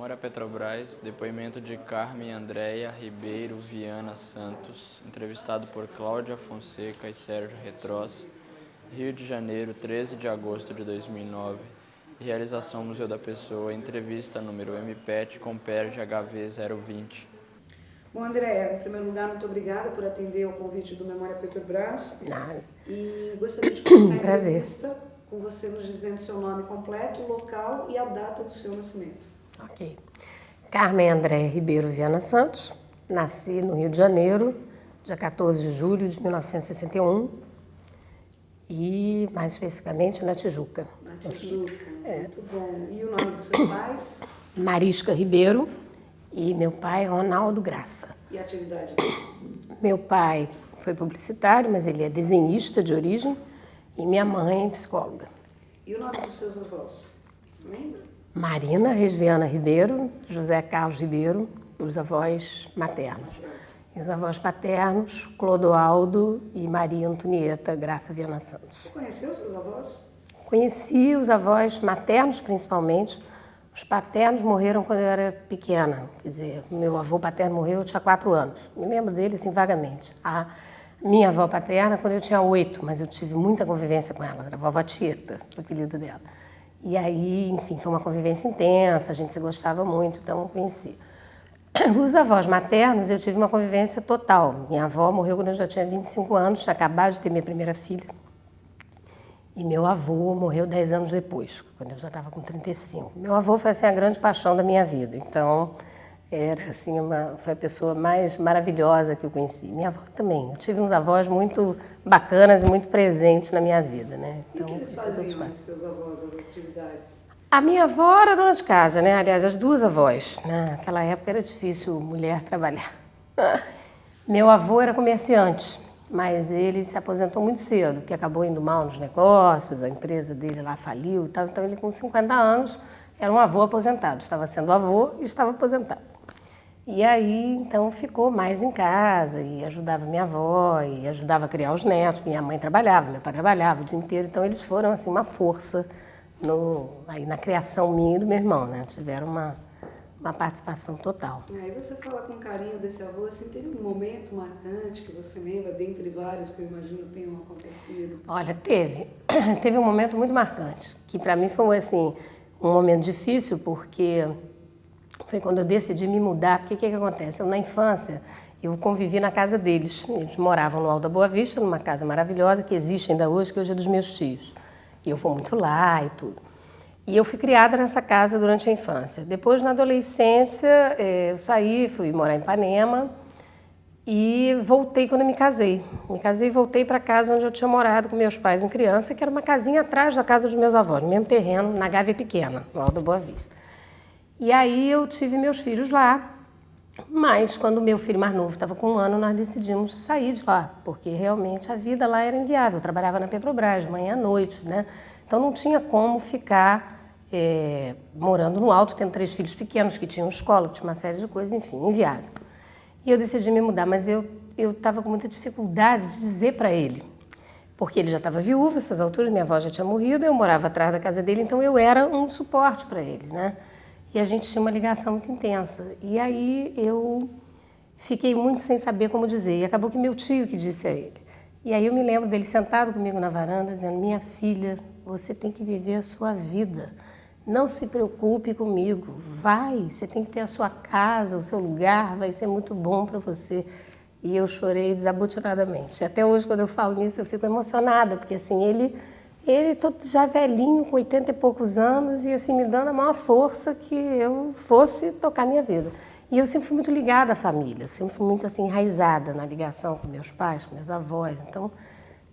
Memória Petrobras, depoimento de Carmen Andréia Ribeiro Viana Santos, entrevistado por Cláudia Fonseca e Sérgio Retroz, Rio de Janeiro, 13 de agosto de 2009, realização Museu da Pessoa, entrevista número MPET com PERJ HV 020. Bom, Andréia, em primeiro lugar, muito obrigada por atender ao convite do Memória Petrobras. Nada. E gostaria de começar a Prazer. entrevista com você nos dizendo seu nome completo, local e a data do seu nascimento. Ok. Carmen Andréia Ribeiro Viana Santos, nasci no Rio de Janeiro, dia 14 de julho de 1961 e, mais especificamente, na Tijuca. Na Tijuca, muito bom. E o nome dos seus pais? Marisca Ribeiro e meu pai, Ronaldo Graça. E a atividade deles? Meu pai foi publicitário, mas ele é desenhista de origem, e minha mãe, psicóloga. E o nome dos seus avós? Você lembra? Marina Resviana Ribeiro, José Carlos Ribeiro, os avós maternos. E os avós paternos, Clodoaldo e Maria Antonieta Graça Viana Santos. Você conheceu seus avós? Conheci os avós maternos, principalmente. Os paternos morreram quando eu era pequena. Quer dizer, meu avô paterno morreu, eu tinha 4 anos. Me lembro dele, assim, vagamente. A minha avó paterna, quando eu tinha 8, mas eu tive muita convivência com ela. Era a vovó Tieta, o apelido dela. E aí, enfim, foi uma convivência intensa, a gente se gostava muito, então eu conheci. Os avós maternos, eu tive uma convivência total. Minha avó morreu quando eu já tinha 25 anos, tinha acabado de ter minha primeira filha. E meu avô morreu 10 anos depois, quando eu já estava com 35. Meu avô foi assim, a grande paixão da minha vida, então era assim, foi a pessoa mais maravilhosa que eu conheci. Minha avó também. Eu tive uns avós muito bacanas e muito presentes na minha vida, né? Então, e o que eles faziam, seus avós, as atividades? A minha avó era dona de casa, né? Aliás, as duas avós. Né? Naquela época era difícil mulher trabalhar. Meu avô era comerciante, mas ele se aposentou muito cedo, porque acabou indo mal nos negócios, a empresa dele lá faliu e tal. Então ele com 50 anos era um avô aposentado. Estava sendo avô e estava aposentado. E aí, então, ficou mais em casa e ajudava minha avó e ajudava a criar os netos. Minha mãe trabalhava, meu pai trabalhava o dia inteiro. Então, eles foram, assim, uma força aí na criação minha e do meu irmão, né? Tiveram uma participação total. Aí você fala com carinho desse avô, assim, teve um momento marcante que você lembra, dentre vários que eu imagino tenham acontecido? Olha, teve. Teve um momento muito marcante, que para mim foi, assim, um momento difícil, porque foi quando eu decidi me mudar. Porque o que acontece? Eu, na infância, eu convivi na casa deles. Eles moravam no Alto da Boa Vista, numa casa maravilhosa, que existe ainda hoje, que hoje é dos meus tios. E eu vou muito lá e tudo. E eu fui criada nessa casa durante a infância. Depois, na adolescência, eu saí, fui morar em Ipanema e voltei quando eu me casei. Me casei e voltei para a casa onde eu tinha morado com meus pais em criança, que era uma casinha atrás da casa dos meus avós, no mesmo terreno, na Gávea Pequena, no Alto da Boa Vista. E aí eu tive meus filhos lá, mas quando o meu filho mais novo estava com 1 ano, nós decidimos sair de lá, porque realmente a vida lá era inviável. Eu trabalhava na Petrobras, de manhã à noite, né? Então não tinha como ficar morando no alto, tendo 3 filhos pequenos que tinham escola, que tinha uma série de coisas, enfim, inviável. E eu decidi me mudar, mas eu estava com muita dificuldade de dizer para ele, porque ele já estava viúvo, essas alturas, minha avó já tinha morrido, eu morava atrás da casa dele, então eu era um suporte para ele, né? E a gente tinha uma ligação muito intensa. E aí eu fiquei muito sem saber como dizer. E acabou que meu tio que disse a ele. E aí eu me lembro dele sentado comigo na varanda, dizendo: minha filha, você tem que viver a sua vida. Não se preocupe comigo. Vai, você tem que ter a sua casa, o seu lugar, vai ser muito bom para você. E eu chorei desabotinadamente. Até hoje, quando eu falo nisso, eu fico emocionada, porque assim, ele todo já velhinho, com 80 e poucos anos, e assim, me dando a maior força que eu fosse tocar minha vida. E eu sempre fui muito ligada à família, sempre fui muito assim, enraizada na ligação com meus pais, com meus avós. Então,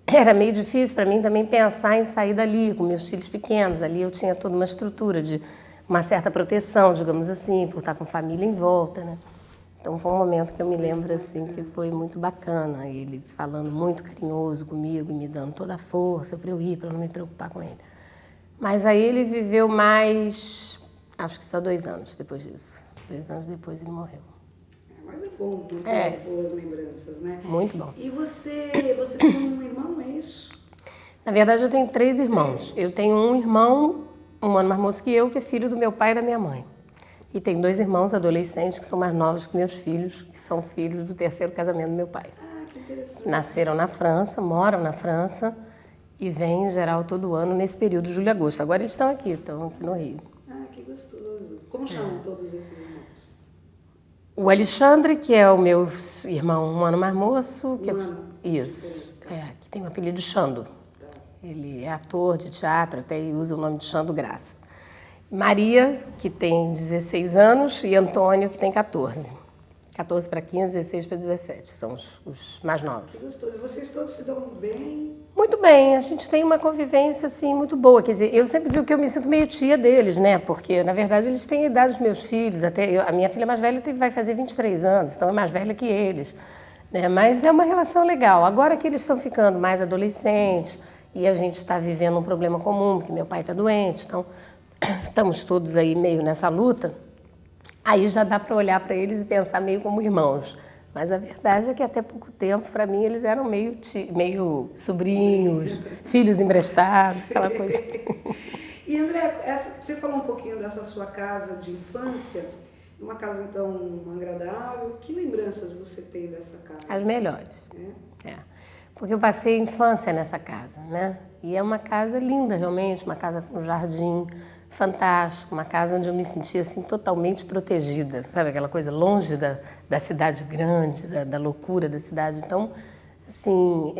era meio difícil para mim também pensar em sair dali, com meus filhos pequenos. Ali eu tinha toda uma estrutura de uma certa proteção, digamos assim, por estar com família em volta, né? Então foi um momento que eu me lembro assim que foi muito bacana, ele falando muito carinhoso comigo, me dando toda a força para eu ir, para não me preocupar com ele. Mas aí ele viveu mais, acho que só 2 anos depois disso. 2 anos depois ele morreu. Mas é bom, ter boas lembranças, né? Muito bom. E você tem um irmão, é isso? Na verdade eu tenho 3 irmãos. Eu tenho um irmão, 1 ano mais moço que eu, que é filho do meu pai e da minha mãe. E tenho 2 irmãos adolescentes que são mais novos que meus filhos, que são filhos do 3º casamento do meu pai. Ah, que interessante. Nasceram na França, moram na França e vêm em geral todo ano nesse período de julho e agosto. Agora eles estão aqui no Rio. Ah, que gostoso. Como chamam todos esses irmãos? O Alexandre, que é o meu irmão um ano mais moço. Que isso, que tem o apelido de Xando. Ele é ator de teatro, até usa o nome de Xando Graça. Maria, que tem 16 anos, e Antônio, que tem 14. 14 para 15, 16 para 17, são os mais novos. Que gostoso. E vocês todos se dão bem? Muito bem, a gente tem uma convivência assim muito boa. Quer dizer, eu sempre digo que eu me sinto meio tia deles, né? Porque, na verdade, eles têm a idade dos meus filhos. A minha filha mais velha vai fazer 23 anos, então é mais velha que eles. Né? Mas é uma relação legal. Agora que eles estão ficando mais adolescentes e a gente está vivendo um problema comum, porque meu pai está doente, então estamos todos aí meio nessa luta, aí já dá para olhar para eles e pensar meio como irmãos. Mas a verdade é que até pouco tempo, para mim, eles eram meio sobrinhos, filhos emprestados, aquela coisa. E André, você falou um pouquinho dessa sua casa de infância, uma casa então agradável. Que lembranças você tem dessa casa? As melhores. Porque eu passei a infância nessa casa, né? E é uma casa linda, realmente, uma casa com jardim fantástico, uma casa onde eu me sentia assim totalmente protegida, sabe, aquela coisa longe da cidade grande, da loucura da cidade. Então, assim,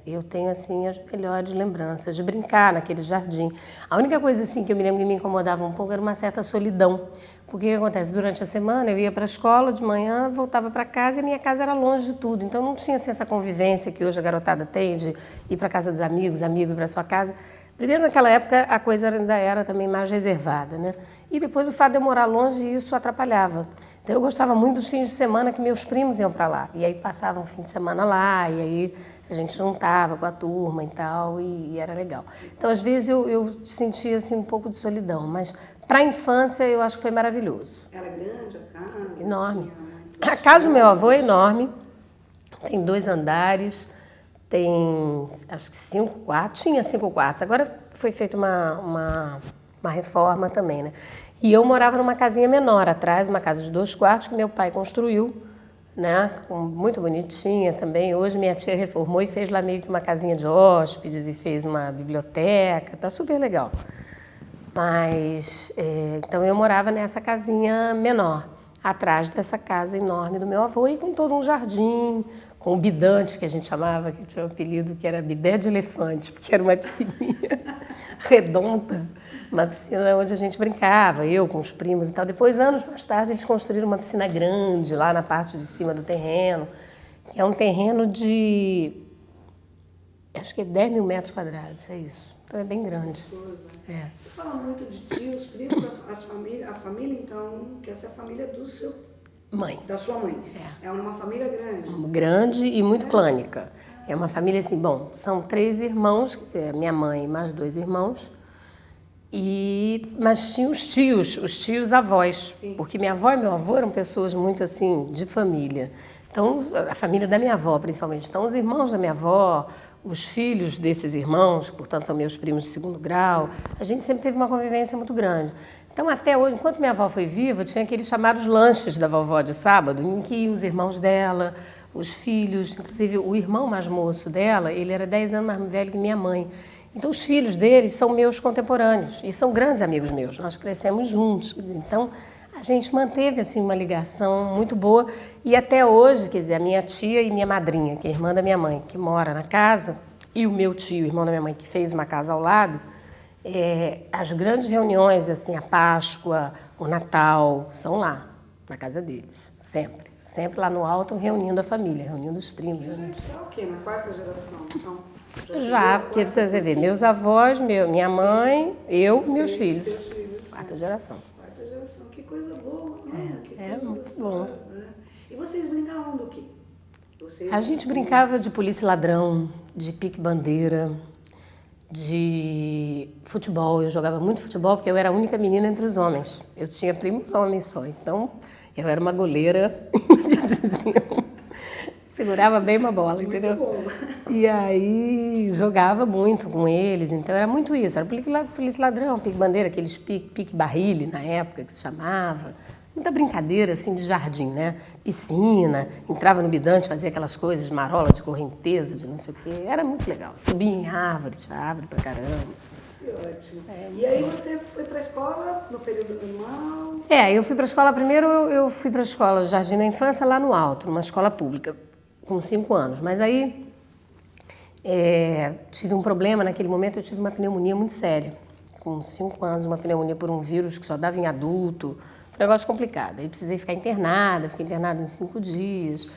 eu tenho assim as melhores lembranças de brincar naquele jardim. A única coisa assim que eu me lembro que me incomodava um pouco era uma certa solidão, porque o que acontece, durante a semana eu ia para a escola de manhã, voltava para casa e a minha casa era longe de tudo, então não tinha assim, essa convivência que hoje a garotada tem de ir para a casa dos amigos, amigo ir para a sua casa. Primeiro, naquela época, a coisa ainda era também mais reservada, né? E depois o fato de eu morar longe, isso atrapalhava. Então, eu gostava muito dos fins de semana que meus primos iam para lá. E aí passavam o fim de semana lá, e aí a gente juntava com a turma e tal, e era legal. Então, às vezes, eu sentia assim, um pouco de solidão, mas para a infância eu acho que foi maravilhoso. Era grande a casa? Enorme. A casa do meu avô é enorme, tem 2 andares, tem, acho que 5 quartos, tinha 5 quartos, agora foi feita uma reforma também, né? E eu morava numa casinha menor atrás, uma casa de 2 quartos que meu pai construiu, né? Muito bonitinha também. Hoje minha tia reformou e fez lá meio que uma casinha de hóspedes e fez uma biblioteca, tá super legal. Mas, então eu morava nessa casinha menor, atrás dessa casa enorme do meu avô e com todo um jardim, com o bidante, que a gente chamava, que tinha um apelido que era bidé de elefante, porque era uma piscininha redonda, uma piscina onde a gente brincava, eu com os primos e tal. Depois, anos mais tarde, eles construíram uma piscina grande lá na parte de cima do terreno, que é um terreno de, acho que 10 mil metros quadrados, é isso. Então é bem grande. Você fala muito de tios, primos, a família, então, que essa é a família do seu... Mãe. Da sua mãe. É uma família grande. Grande e muito clânica. É uma família assim, bom, são 3 irmãos, quer dizer, minha mãe mais 2 irmãos, mas tinha os tios avós, sim. Porque minha avó e meu avô eram pessoas muito assim, de família. Então, a família da minha avó, principalmente. Então, os irmãos da minha avó, os filhos desses irmãos, portanto, são meus primos de 2º grau, a gente sempre teve uma convivência muito grande. Então, até hoje, enquanto minha avó foi viva, tinha aqueles chamados lanches da vovó de sábado, em que os irmãos dela, os filhos, inclusive o irmão mais moço dela, ele era 10 anos mais velho que minha mãe. Então, os filhos deles são meus contemporâneos e são grandes amigos meus, nós crescemos juntos. Então, a gente manteve assim, uma ligação muito boa e até hoje, quer dizer, a minha tia e minha madrinha, que é irmã da minha mãe, que mora na casa, e o meu tio, irmão da minha mãe, que fez uma casa ao lado, as grandes reuniões, assim, a Páscoa, o Natal, são lá, na casa deles, sempre. Sempre lá no alto, reunindo a família, reunindo os primos. Já está o quê? Na 4ª geração? Então, já porque você vê, meus avós, minha mãe, eu e meus filhos. Seus filhos. 4ª geração. 4ª geração, que coisa boa. Que coisa muito gostosa, bom. né? E vocês brincavam do quê? A gente brincava de polícia e ladrão, de pique-bandeira, de futebol. Eu jogava muito futebol porque eu era a única menina entre os homens. Eu tinha primos homens só, então eu era uma goleira. Segurava bem uma bola, entendeu? Muito bom. E aí jogava muito com eles, então era muito isso. Era polícia ladrão, pique-bandeira, aqueles pique-barrilhe na época que se chamava. Muita brincadeira assim de jardim, né? Piscina, entrava no bidante, fazia aquelas coisas, marola de correnteza, de não sei o quê. Era muito legal. Subia em árvore, tinha árvore pra caramba. Que ótimo. E aí você foi para a escola no período normal? Eu fui para a escola, primeiro eu fui para a escola Jardim da Infância lá no Alto, numa escola pública, com 5 anos. Mas aí tive um problema, naquele momento eu tive uma pneumonia muito séria. Com 5 anos, uma pneumonia por um vírus que só dava em adulto. Foi um negócio complicado. Aí precisei ficar internada, fiquei internada uns 5 dias.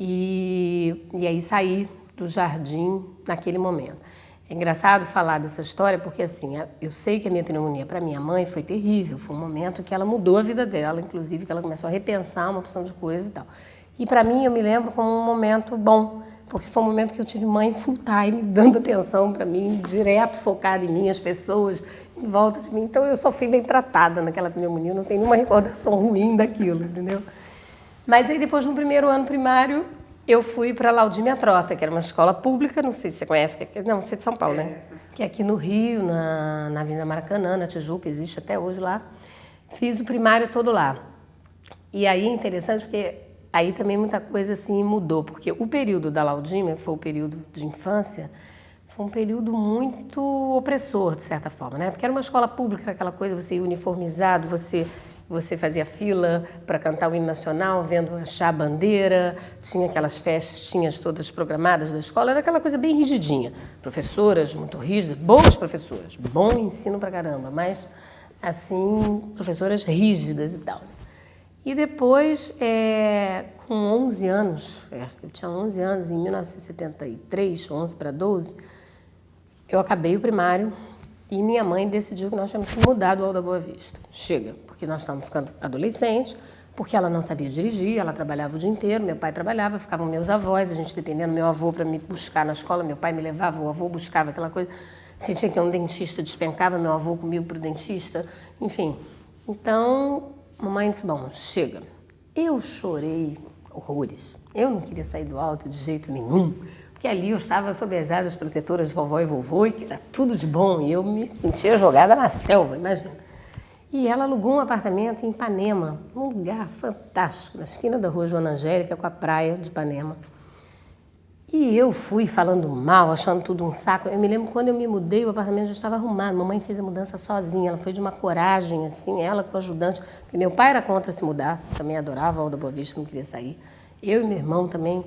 E aí saí do jardim naquele momento. É engraçado falar dessa história porque, assim, eu sei que a minha pneumonia para minha mãe foi terrível. Foi um momento que ela mudou a vida dela, inclusive que ela começou a repensar uma opção de coisa e tal. E para mim, eu me lembro como um momento bom, porque foi um momento que eu tive mãe full time, dando atenção para mim, direto focada em mim, as pessoas em volta de mim. Então, eu só fui bem tratada naquela pneumonia, não tenho nenhuma recordação ruim daquilo, entendeu? Mas aí, depois, no primeiro ano primário, eu fui para a Laudímia Trota, que era uma escola pública, não sei se você conhece, não, você é de São Paulo, né? Que é aqui no Rio, na Avenida Maracanã, na Tijuca, existe até hoje lá. Fiz o primário todo lá. E aí é interessante porque aí também muita coisa assim mudou, porque o período da Laudímia, que foi o período de infância, foi um período muito opressor, de certa forma, né? Porque era uma escola pública, era aquela coisa, você ia uniformizado, você fazia fila para cantar o hino nacional, vendo achar a bandeira, tinha aquelas festinhas todas programadas da escola, era aquela coisa bem rigidinha. Professoras muito rígidas, boas professoras, bom ensino pra caramba, mas, assim, professoras rígidas e tal. E depois, com 11 anos, eu tinha 11 anos, em 1973, 11 para 12, eu acabei o primário e minha mãe decidiu que nós tínhamos que mudar do Alto da Boa Vista. Chega, porque nós estávamos ficando adolescentes, porque ela não sabia dirigir, ela trabalhava o dia inteiro, meu pai trabalhava, ficavam meus avós, a gente dependendo do meu avô para me buscar na escola, meu pai me levava, o avô buscava aquela coisa, se tinha que ir a um dentista, despencava, meu avô comigo para o dentista, enfim. Então, mamãe disse, bom, chega. Eu chorei horrores, eu não queria sair do alto de jeito nenhum, porque ali eu estava sob as asas protetoras de vovó e vovô, e que era tudo de bom, e eu me sentia jogada na selva, imagina. E ela alugou um apartamento em Ipanema, um lugar fantástico, na esquina da rua Joana Angélica, com a praia de Ipanema. E eu fui falando mal, achando tudo um saco. Eu me lembro quando eu me mudei, o apartamento já estava arrumado. Mamãe fez a mudança sozinha, ela foi de uma coragem, assim, ela com o ajudante. Porque meu pai era contra se mudar, também adorava o Alto da Boa Vista, não queria sair. Eu e meu irmão também.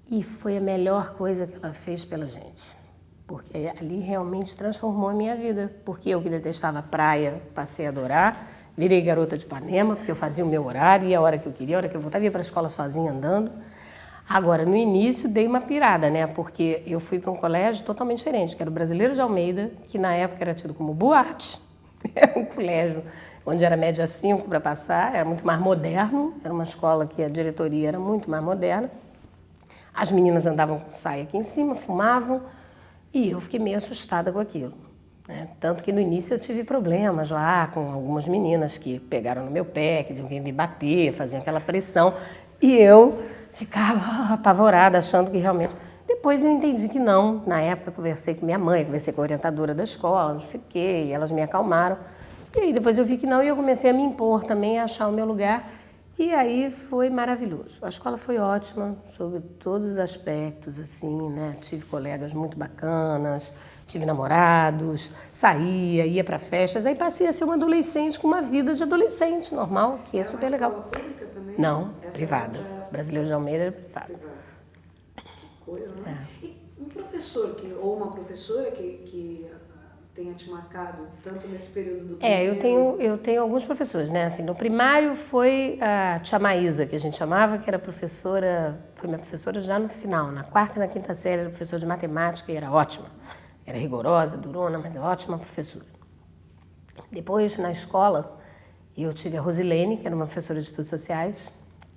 E foi a melhor coisa que ela fez pela gente. Porque ali realmente transformou a minha vida. Porque eu que detestava a praia, passei a adorar. Virei garota de Ipanema, porque eu fazia o meu horário, ia a hora que eu queria, a hora que eu voltava, ia para a escola sozinha andando. Agora, no início, dei uma pirada, né? Porque eu fui para um colégio totalmente diferente, que era o Brasileiro de Almeida, que na época era tido como boate. Era um colégio onde era média 5 para passar, era muito mais moderno, era uma escola que a diretoria era muito mais moderna. As meninas andavam com saia aqui em cima, fumavam, e eu fiquei meio assustada com aquilo, né? Tanto que no início eu tive problemas lá com algumas meninas que pegaram no meu pé, que diziam que iam me bater, faziam aquela pressão, e eu ficava apavorada, achando que realmente... Depois eu entendi que não. Na época eu conversei com minha mãe, conversei com a orientadora da escola, não sei o quê, e elas me acalmaram. E aí depois eu vi que não, e eu comecei a me impor também, a achar o meu lugar. E aí foi maravilhoso. A escola foi ótima, sobre todos os aspectos, assim, né? Tive colegas muito bacanas, tive namorados, saía, ia para festas. Aí passei a ser uma adolescente com uma vida de adolescente normal, que é super legal. Escola pública também? Não, Essa privada. Brasileiro de Almeida era privada. Que coisa, né? E um professor ou uma professora que tenha te marcado tanto nesse período do primeiro? Eu tenho alguns professores, né? Assim, no primário foi a tia Maísa, que a gente chamava, que era professora, foi minha professora já no final, na 4ª e na 5ª série, era professora de matemática e era ótima. Era rigorosa, durona, mas ótima professora. Depois, na escola, eu tive a Rosilene, que era uma professora de estudos sociais,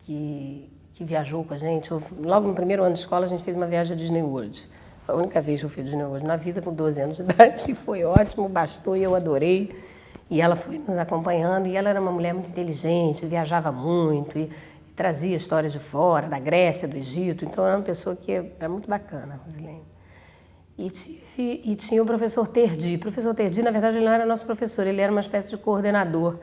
que viajou com a gente. Logo no primeiro ano de escola, a gente fez uma viagem a Disney World. Foi a única vez que eu fui a Disney World na vida, com 12 anos de idade, e foi ótimo, bastou, e eu adorei. E ela foi nos acompanhando, e ela era uma mulher muito inteligente, viajava muito, e trazia histórias de fora, da Grécia, do Egito. Então, era uma pessoa que era muito bacana, Rosilene. E tinha o professor Terdi. O professor Terdi, na verdade, ele não era nosso professor, ele era uma espécie de coordenador.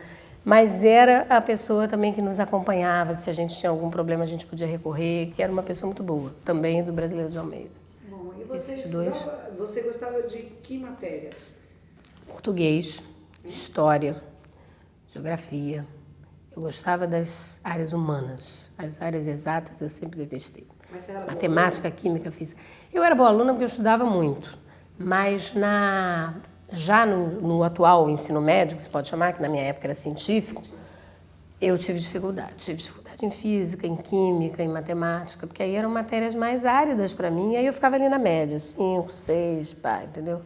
Mas era a pessoa também que nos acompanhava, que se a gente tinha algum problema a gente podia recorrer, que era uma pessoa muito boa, também do Brasileiro de Almeida. Bom, e você gostava de que matérias? Português, história, geografia. Eu gostava das áreas humanas. As áreas exatas eu sempre detestei. Mas você era Matemática, química, física. Eu era boa aluna porque eu estudava muito, mas já no atual ensino médio, que se pode chamar, que na minha época era científico, eu tive dificuldade. Tive dificuldade em física, em química, em matemática, porque aí eram matérias mais áridas para mim, aí eu ficava ali na média, 5, 6, pá, entendeu?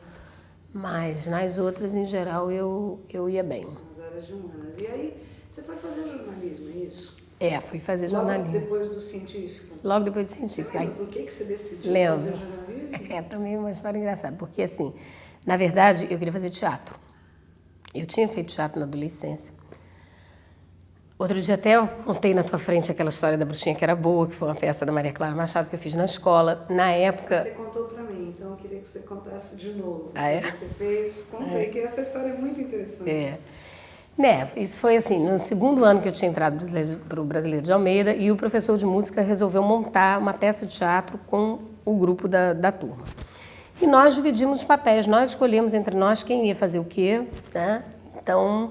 Mas nas outras, em geral, eu ia bem. Nas áreas de humanas. E aí, você foi fazer jornalismo, é isso? Fui fazer jornalismo. Logo depois do científico? Logo depois do científico. Você lembra por que você decidiu Lembro. fazer jornalismo? Também uma história engraçada, porque assim, na verdade, eu queria fazer teatro. Eu tinha feito teatro na adolescência. Outro dia até eu contei na tua frente aquela história da Bruxinha que era boa, que foi uma peça da Maria Clara Machado que eu fiz na escola. Na época... Você contou pra mim, então eu queria que você contasse de novo. Ah, é? Você fez, contei, que essa história é muito interessante. Isso foi assim, no segundo ano que eu tinha entrado para o Brasileiro de Almeida e o professor de música resolveu montar uma peça de teatro com o grupo da turma. E nós dividimos os papéis, nós escolhemos entre nós quem ia fazer o quê, né? Então,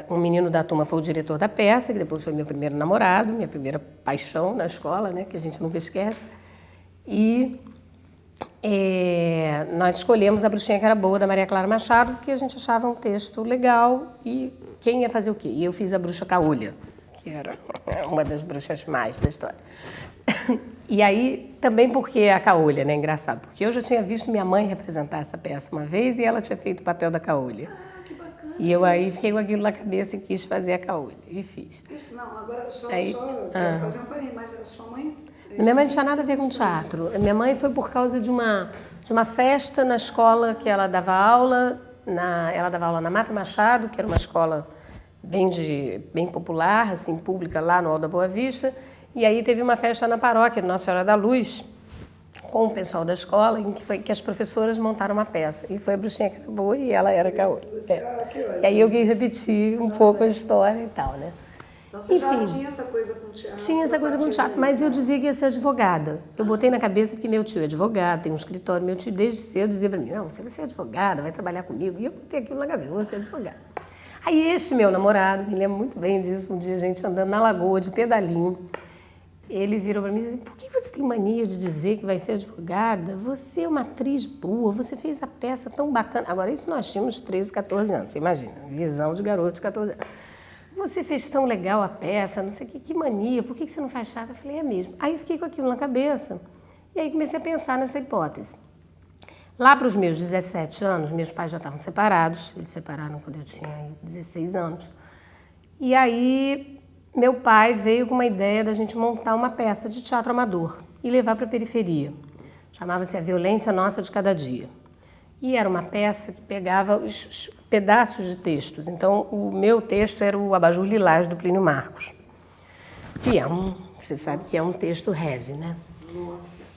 um menino da turma foi o diretor da peça, que depois foi meu primeiro namorado, minha primeira paixão na escola, né? Que a gente nunca esquece. E nós escolhemos A Bruxinha que era boa, da Maria Clara Machado, porque a gente achava um texto legal e quem ia fazer o quê? E eu fiz a Bruxa Caolha, que era uma das bruxas mais da história. E aí, também porque a Caolha, né? Engraçado, porque eu já tinha visto minha mãe representar essa peça uma vez e ela tinha feito o papel da Caolha. Ah, que bacana. E eu aí fiquei com aquilo na cabeça e quis fazer a Caolha, e fiz. Não, agora só Aí, quero fazer um parênteses, mas a sua mãe... Minha mãe não tinha nada a ver com teatro. Minha mãe foi por causa de uma festa na escola que ela dava aula. Ela dava aula na Mata Machado, que era uma escola bem popular, assim, pública, lá no Alto da Boa Vista. E aí teve uma festa na paróquia, Nossa Senhora da Luz, com o pessoal da escola, em que as professoras montaram uma peça. E foi a Bruxinha que era boa e ela era Caolha. E aí eu quis repetir um pouco a história e tal, né? Então você já tinha essa coisa com teatro? Tinha essa coisa com teatro, mas eu dizia que ia ser advogada. Eu botei na cabeça porque meu tio é advogado, tem um escritório, meu tio desde cedo dizia para mim, não, você vai ser advogada, vai trabalhar comigo. E eu botei aquilo na cabeça, vou ser advogada. Aí este meu namorado, me lembro muito bem disso, um dia a gente andando na lagoa de pedalinho, ele virou para mim e disse, por que você tem mania de dizer que vai ser advogada? Você é uma atriz boa, você fez a peça tão bacana. Agora, isso nós tínhamos 13, 14 anos, você imagina, visão de garoto de 14 anos. Você fez tão legal a peça, não sei o que mania, por que você não faz teatro? Eu falei, é mesmo. Aí eu fiquei com aquilo na cabeça e aí comecei a pensar nessa hipótese. Lá para os meus 17 anos, meus pais já estavam separados, eles se separaram quando eu tinha 16 anos. E aí meu pai veio com uma ideia da gente montar uma peça de teatro amador e levar para a periferia. Chamava-se A Violência Nossa de Cada Dia. E era uma peça que pegava os pedaços de textos. Então, o meu texto era o Abajur Lilás, do Plínio Marcos. Que você sabe que é um texto heavy, né? Nossa.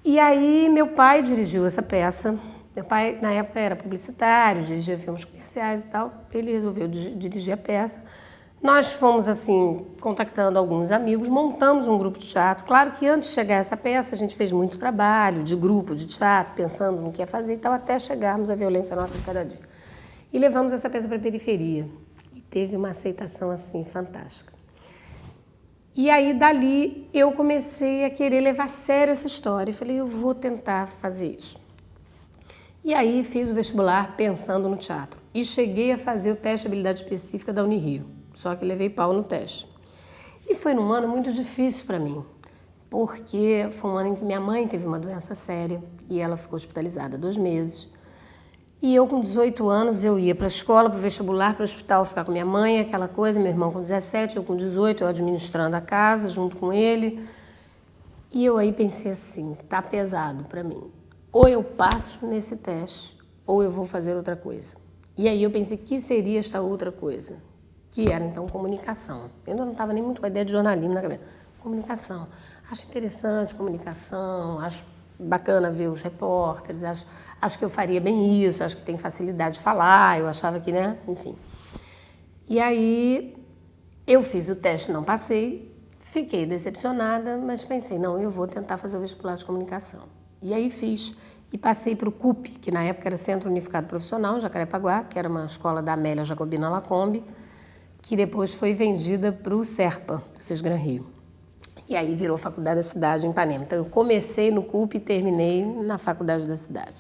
E aí, meu pai dirigiu essa peça. Meu pai, na época, era publicitário, dirigia filmes comerciais e tal. Ele resolveu dirigir a peça. Nós fomos, assim, contactando alguns amigos, montamos um grupo de teatro. Claro que antes de chegar a essa peça, a gente fez muito trabalho de grupo, de teatro, pensando no que ia fazer e tal, até chegarmos à Violência Nossa de Cada Dia. E levamos essa peça para a periferia. E teve uma aceitação, assim, fantástica. E aí, dali, eu comecei a querer levar a sério essa história. E falei, eu vou tentar fazer isso. E aí, fiz o vestibular pensando no teatro. E cheguei a fazer o teste de habilidade específica da Unirio. Só que levei pau no teste. E foi num ano muito difícil para mim, porque foi um ano em que minha mãe teve uma doença séria e ela ficou hospitalizada 2 meses. E eu, com 18 anos, eu ia para a escola, para o vestibular, para o hospital, ficar com minha mãe, aquela coisa, meu irmão com 17, eu com 18, eu administrando a casa junto com ele. E eu aí pensei assim, tá pesado para mim. Ou eu passo nesse teste, ou eu vou fazer outra coisa. E aí eu pensei, que seria esta outra coisa? que era então comunicação. Eu ainda não estava nem muito com a ideia de jornalismo na cabeça. Comunicação. Acho interessante comunicação, acho bacana ver os repórteres, acho que eu faria bem isso, acho que tem facilidade de falar, eu achava que, né, enfim. E aí eu fiz o teste, não passei, fiquei decepcionada, mas pensei, não, eu vou tentar fazer o vestibular de comunicação. E aí fiz, e passei para o CUP, que na época era Centro Unificado Profissional, Jacarepaguá, que era uma escola da Amélia Jacobina Lacombe, que depois foi vendida para o SERPA, do Cisgran Rio. E aí virou Faculdade da Cidade, em Ipanema. Então eu comecei no CUP e terminei na Faculdade da Cidade.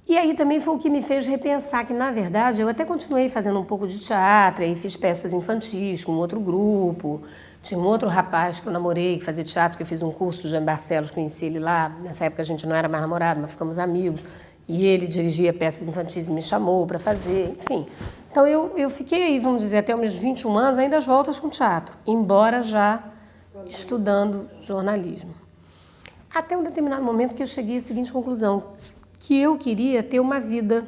E aí também foi o que me fez repensar que, na verdade, eu até continuei fazendo um pouco de teatro, aí fiz peças infantis com outro grupo. Tinha um outro rapaz que eu namorei, que fazia teatro, que eu fiz um curso de Jean Barcelos, conheci ele lá. Nessa época a gente não era mais namorado, mas ficamos amigos. E ele dirigia peças infantis e me chamou para fazer, enfim. Então eu fiquei, vamos dizer, até os meus 21 anos ainda às voltas com teatro, embora já estudando jornalismo. Até um determinado momento que eu cheguei à seguinte conclusão, que eu queria ter uma vida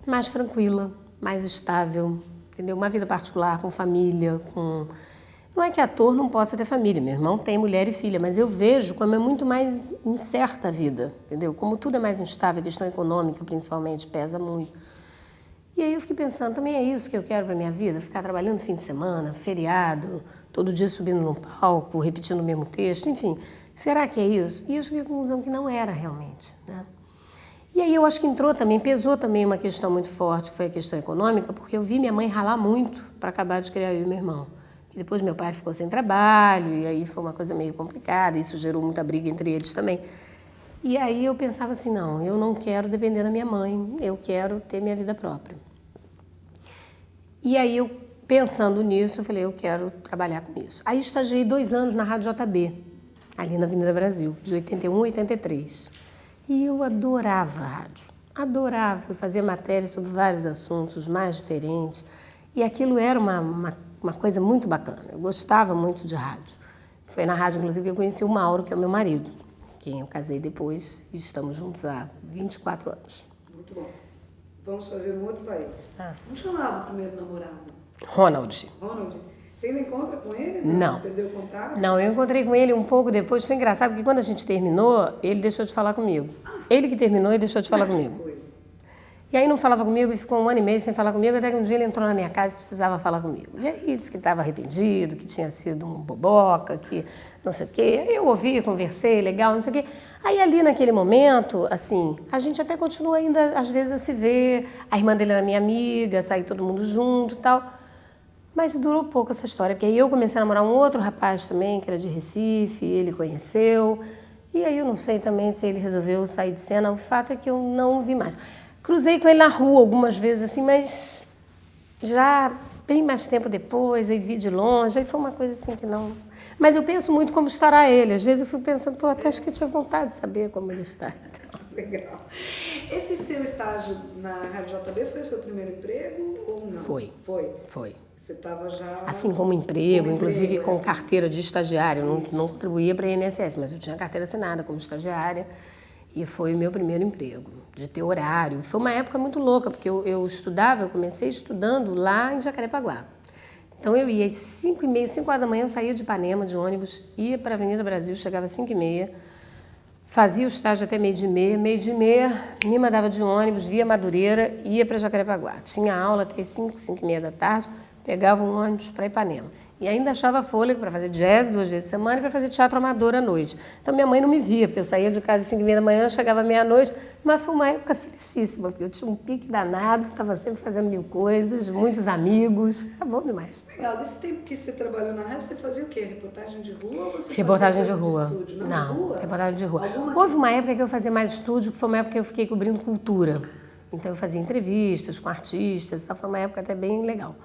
mais tranquila, mais estável, entendeu? Uma vida particular, com família, com... Não é que ator não possa ter família, meu irmão tem mulher e filha, mas eu vejo como é muito mais incerta a vida, entendeu? Como tudo é mais instável, a questão econômica principalmente pesa muito. E aí eu fiquei pensando, também é isso que eu quero para minha vida? Ficar trabalhando fim de semana, feriado, todo dia subindo no palco, repetindo o mesmo texto, enfim. Será que é isso? E eu cheguei à conclusão que não era realmente, né? E aí eu acho que entrou também, pesou também uma questão muito forte, que foi a questão econômica, porque eu vi minha mãe ralar muito para acabar de criar eu e meu irmão. E depois meu pai ficou sem trabalho, e aí foi uma coisa meio complicada, isso gerou muita briga entre eles também. E aí eu pensava assim, não, eu não quero depender da minha mãe, eu quero ter minha vida própria. E aí eu, pensando nisso, eu falei, eu quero trabalhar com isso. Aí estagiei 2 anos na Rádio JB, ali na Avenida Brasil, de 81 a 83. E eu adorava a rádio, adorava. Eu fazia matérias sobre vários assuntos mais diferentes. E aquilo era uma coisa muito bacana. Eu gostava muito de rádio. Foi na rádio, inclusive, que eu conheci o Mauro, que é o meu marido, quem eu casei depois, e estamos juntos há 24 anos. Muito bom. Vamos fazer um outro país. Como chamava o primeiro namorado? Ronald. Ronald. Você ainda encontra com ele? Não. Perdeu o contato? Não, eu encontrei com ele um pouco depois. Foi engraçado, porque quando a gente terminou, ele deixou de falar comigo. Ele que terminou e deixou de falar comigo. Coisa. E aí não falava comigo e ficou 1 ano e meio sem falar comigo, até que um dia ele entrou na minha casa e precisava falar comigo. E aí disse que estava arrependido, que tinha sido um boboca, que não sei o quê. Aí eu ouvi, conversei, legal, não sei o quê. Aí ali naquele momento, assim, a gente até continua ainda às vezes a se ver. A irmã dele era minha amiga, saí todo mundo junto e tal. Mas durou pouco essa história, porque aí eu comecei a namorar um outro rapaz também, que era de Recife, ele conheceu. E aí eu não sei também se ele resolveu sair de cena, o fato é que eu não o vi mais. Cruzei com ele na rua algumas vezes, assim, mas já bem mais tempo depois, aí vi de longe, aí foi uma coisa assim que não... Mas eu penso muito como estará ele. Às vezes eu fico pensando, pô, até acho que eu tinha vontade de saber como ele está. Legal. Esse seu estágio na Rádio JB foi o seu primeiro emprego ou não? Foi. Foi? Foi. Você estava já... Assim como emprego, inclusive com é. carteira de estagiária. Eu não contribuía para a INSS, mas eu tinha carteira assinada como estagiária. E foi o meu primeiro emprego, de ter horário. Foi uma época muito louca, porque eu estudava, eu comecei estudando lá em Jacarepaguá. Então eu ia às 5h30, 5 horas da manhã, eu saía de Ipanema, de ônibus, ia para a Avenida Brasil, chegava às 5h30, fazia o estágio até 12h30, me mandava de ônibus, via Madureira, ia para Jacarepaguá. Tinha aula até às 5, 5h30 da tarde, pegava um ônibus para Ipanema. E ainda achava fôlego para fazer jazz 2 vezes por semana e para fazer teatro amador à noite. Então minha mãe não me via, porque eu saía de casa às 5h30 da manhã, chegava meia-noite, mas foi uma época felicíssima, porque eu tinha um pique danado, estava sempre fazendo mil coisas, muitos amigos, era bom demais. Legal, desse tempo que você trabalhou na rádio, você fazia o quê? Reportagem de rua ou você Reportagem de fazia rua. coisas do estúdio? Não, rua? reportagem de rua. Alguma Houve uma época que eu fazia mais estúdio, que foi uma época que eu fiquei cobrindo cultura. Então eu fazia entrevistas com artistas, então foi uma época até bem legal.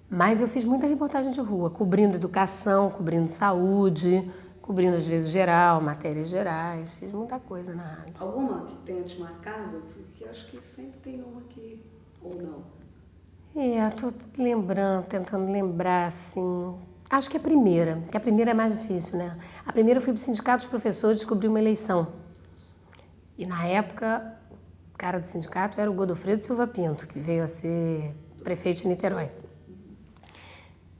Mas eu fiz muita reportagem de rua, cobrindo educação, cobrindo saúde, cobrindo às vezes geral, matérias gerais, fiz muita coisa na rádio. Alguma que tenha te marcado? Porque acho que sempre tem uma que, ou não. Estou lembrando, tentando lembrar, assim... Acho que a primeira é mais difícil, né? A primeira eu fui para o Sindicato dos Professores descobrir uma eleição. E na época, o cara do sindicato era o Godofredo Silva Pinto, que veio a ser prefeito de Niterói.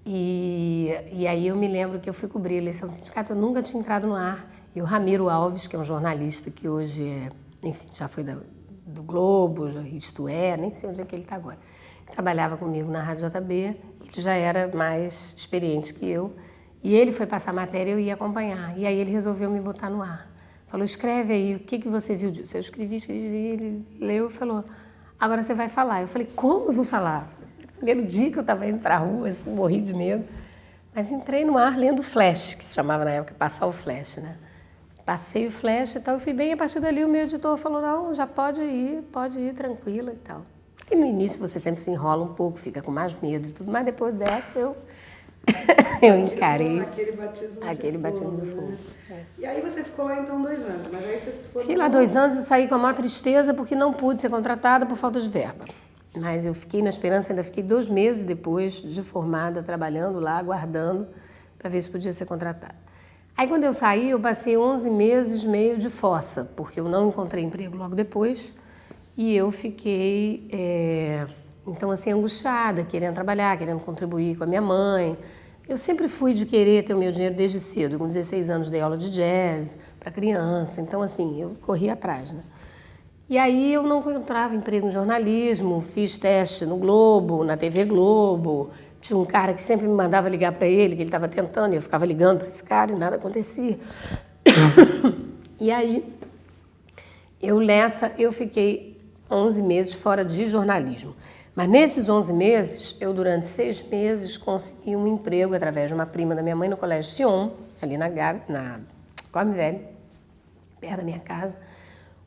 E aí eu me lembro que eu fui cobrir a eleição do sindicato, eu nunca tinha entrado no ar. E o Ramiro Alves, que é um jornalista que hoje enfim, já foi do Globo, Isto É, nem sei onde é que ele está agora, que trabalhava comigo na Rádio JB, ele já era mais experiente que eu, e ele foi passar matéria e eu ia acompanhar. E aí ele resolveu me botar no ar. Falou, escreve aí, o que você viu disso? Eu escrevi, ele leu e falou, agora você vai falar. Eu falei, como eu vou falar? Primeiro dia que eu estava indo para a rua, assim, morri de medo. Mas entrei no ar lendo Flash, que se chamava na época, passar o Flash, né? Passei o Flash e tal, eu fui bem, a partir dali o meu editor falou, não, já pode ir tranquila e tal. E no início você sempre se enrola um pouco, fica com mais medo e tudo, mas depois dessa eu encarei. Aquele batismo de fogo. Né? E aí você ficou lá então 2 anos, mas aí você se formou... Fiquei lá 2 anos e saí com a maior tristeza porque não pude ser contratada por falta de verba. Mas eu fiquei na esperança, ainda fiquei 2 meses depois de formada, trabalhando lá, aguardando para ver se podia ser contratada. Aí quando eu saí, eu passei 11 meses meio de fossa, porque eu não encontrei emprego logo depois e eu fiquei, então assim, angustiada, querendo trabalhar, querendo contribuir com a minha mãe. Eu sempre fui de querer ter o meu dinheiro desde cedo. Com 16 anos dei aula de jazz para criança, então assim, eu corri atrás, né? E aí eu não encontrava emprego em jornalismo, fiz teste no Globo, na TV Globo. Tinha um cara que sempre me mandava ligar para ele, que ele estava tentando, e eu ficava ligando para esse cara e nada acontecia. E aí, eu fiquei 11 meses fora de jornalismo. Mas nesses 11 meses, eu durante 6 meses consegui um emprego através de uma prima da minha mãe no Colégio Sion, ali na Come Velho, perto da minha casa,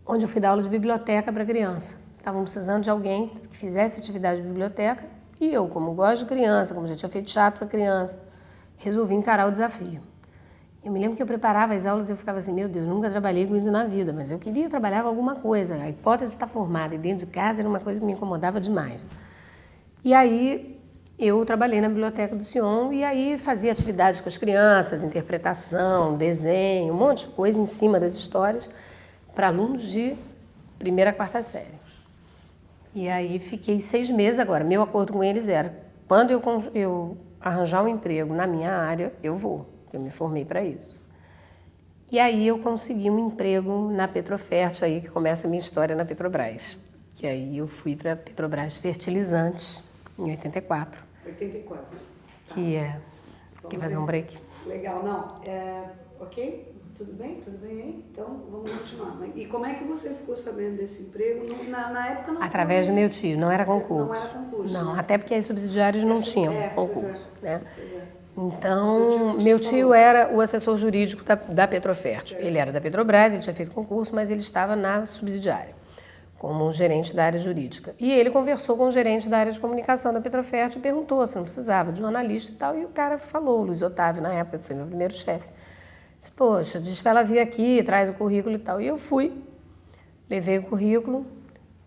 onde eu fui dar aula de biblioteca para criança. Estavam precisando de alguém que fizesse atividade de biblioteca. E eu, como gosto de criança, como já tinha feito teatro para criança, resolvi encarar o desafio. Eu me lembro que eu preparava as aulas e eu ficava assim, meu Deus, nunca trabalhei com isso na vida, mas eu queria trabalhar com alguma coisa. A hipótese de estar formada e dentro de casa era uma coisa que me incomodava demais. E aí eu trabalhei na biblioteca do Sion e aí fazia atividades com as crianças, interpretação, desenho, um monte de coisa em cima das histórias para alunos de 1ª a 4ª série. E aí fiquei 6 meses agora. Meu acordo com eles era, quando eu arranjar um emprego na minha área, eu vou. Eu me formei para isso. E aí eu consegui um emprego na Petrofert, aí que começa a minha história na Petrobras. Que aí eu fui para Petrobras Fertilizantes, em 84. 84. Que quer fazer um break? Legal, não. Ok? Tudo bem aí? Então, vamos continuar. E como é que você ficou sabendo desse emprego? Na época não através foi... do meu tio, não era concurso. Não era concurso. Não, né? até porque as subsidiárias não tinham concurso. Né? Pois é. Então, meu tio era o assessor jurídico da Petrofert. Ele era da Petrobras, ele tinha feito concurso, mas ele estava na subsidiária, como um gerente da área jurídica. E ele conversou com o gerente da área de comunicação da Petrofert e perguntou se não precisava de jornalista e tal. E o cara falou, o Luiz Otávio, na época, que foi meu primeiro chefe, disse, poxa, diz para ela vir aqui, traz o currículo e tal. E eu fui, levei o currículo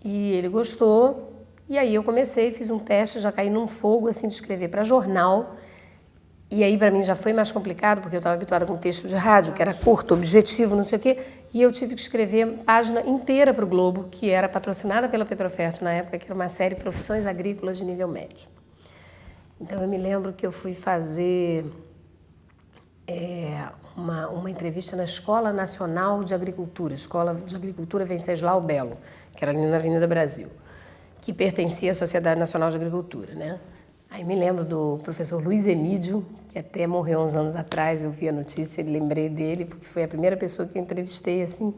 e ele gostou. E aí eu comecei, fiz um teste, já caí num fogo assim de escrever para jornal. E aí para mim já foi mais complicado, porque eu estava habituada com texto de rádio, que era curto, objetivo, não sei o quê. E eu tive que escrever página inteira para o Globo, que era patrocinada pela Petrofert na época, que era uma série Profissões Agrícolas de Nível Médio. Então eu me lembro que eu fui fazer... uma entrevista na Escola Nacional de Agricultura, Escola de Agricultura Venceslau Belo, que era ali na Avenida Brasil, que pertencia à Sociedade Nacional de Agricultura, né? Aí me lembro do professor Luiz Emídio, que até morreu uns anos atrás, eu vi a notícia e lembrei dele, porque foi a primeira pessoa que eu entrevistei, assim,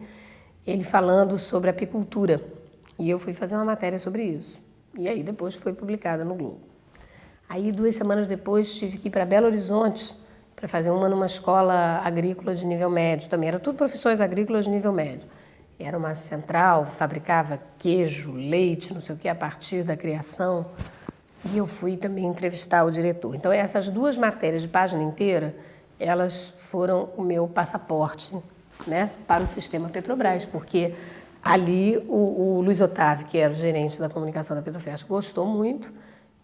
ele falando sobre apicultura. E eu fui fazer uma matéria sobre isso. E aí depois foi publicada no Globo. Aí 2 semanas depois tive que ir para Belo Horizonte, para fazer uma numa escola agrícola de nível médio também. Era tudo profissões agrícolas de nível médio. Era uma central, fabricava queijo, leite, não sei o que, a partir da criação. E eu fui também entrevistar o diretor. Então, essas 2 matérias de página inteira, elas foram o meu passaporte, né, para o sistema Petrobras, porque ali o Luiz Otávio, que era o gerente da comunicação da Petrofert, gostou muito.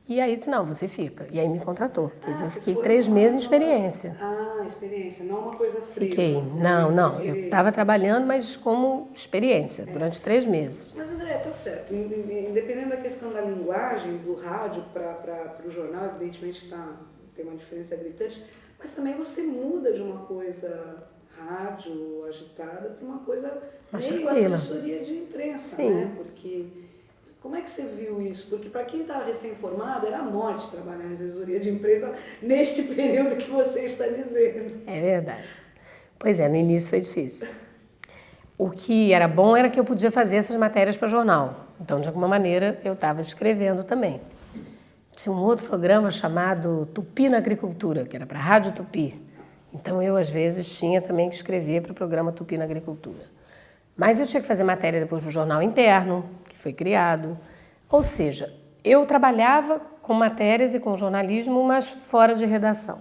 E aí disse, não, você fica. E aí me contratou. Quer dizer, eu fiquei 3 meses em experiência. Ah, experiência, não uma coisa fria. Fiquei. Não. Eu estava trabalhando, mas como experiência, durante 3 meses. Mas, André, tá certo. Independente da questão da linguagem, do rádio para o jornal, evidentemente tem uma diferença gritante, mas também você muda de uma coisa rádio agitada para uma coisa meio assessoria de imprensa, Sim. né? Porque como é que você viu isso? Porque para quem está recém-formado era a morte trabalhar em assessoria de imprensa neste período que você está dizendo. É verdade. Pois é, no início foi difícil. O que era bom era que eu podia fazer essas matérias para jornal. Então, de alguma maneira, eu estava escrevendo também. Tinha um outro programa chamado Tupi na Agricultura, que era para a Rádio Tupi. Então, eu, às vezes, tinha também que escrever para o programa Tupi na Agricultura. Mas eu tinha que fazer matéria depois para o jornal interno, que foi criado. Ou seja, eu trabalhava com matérias e com jornalismo, mas fora de redação.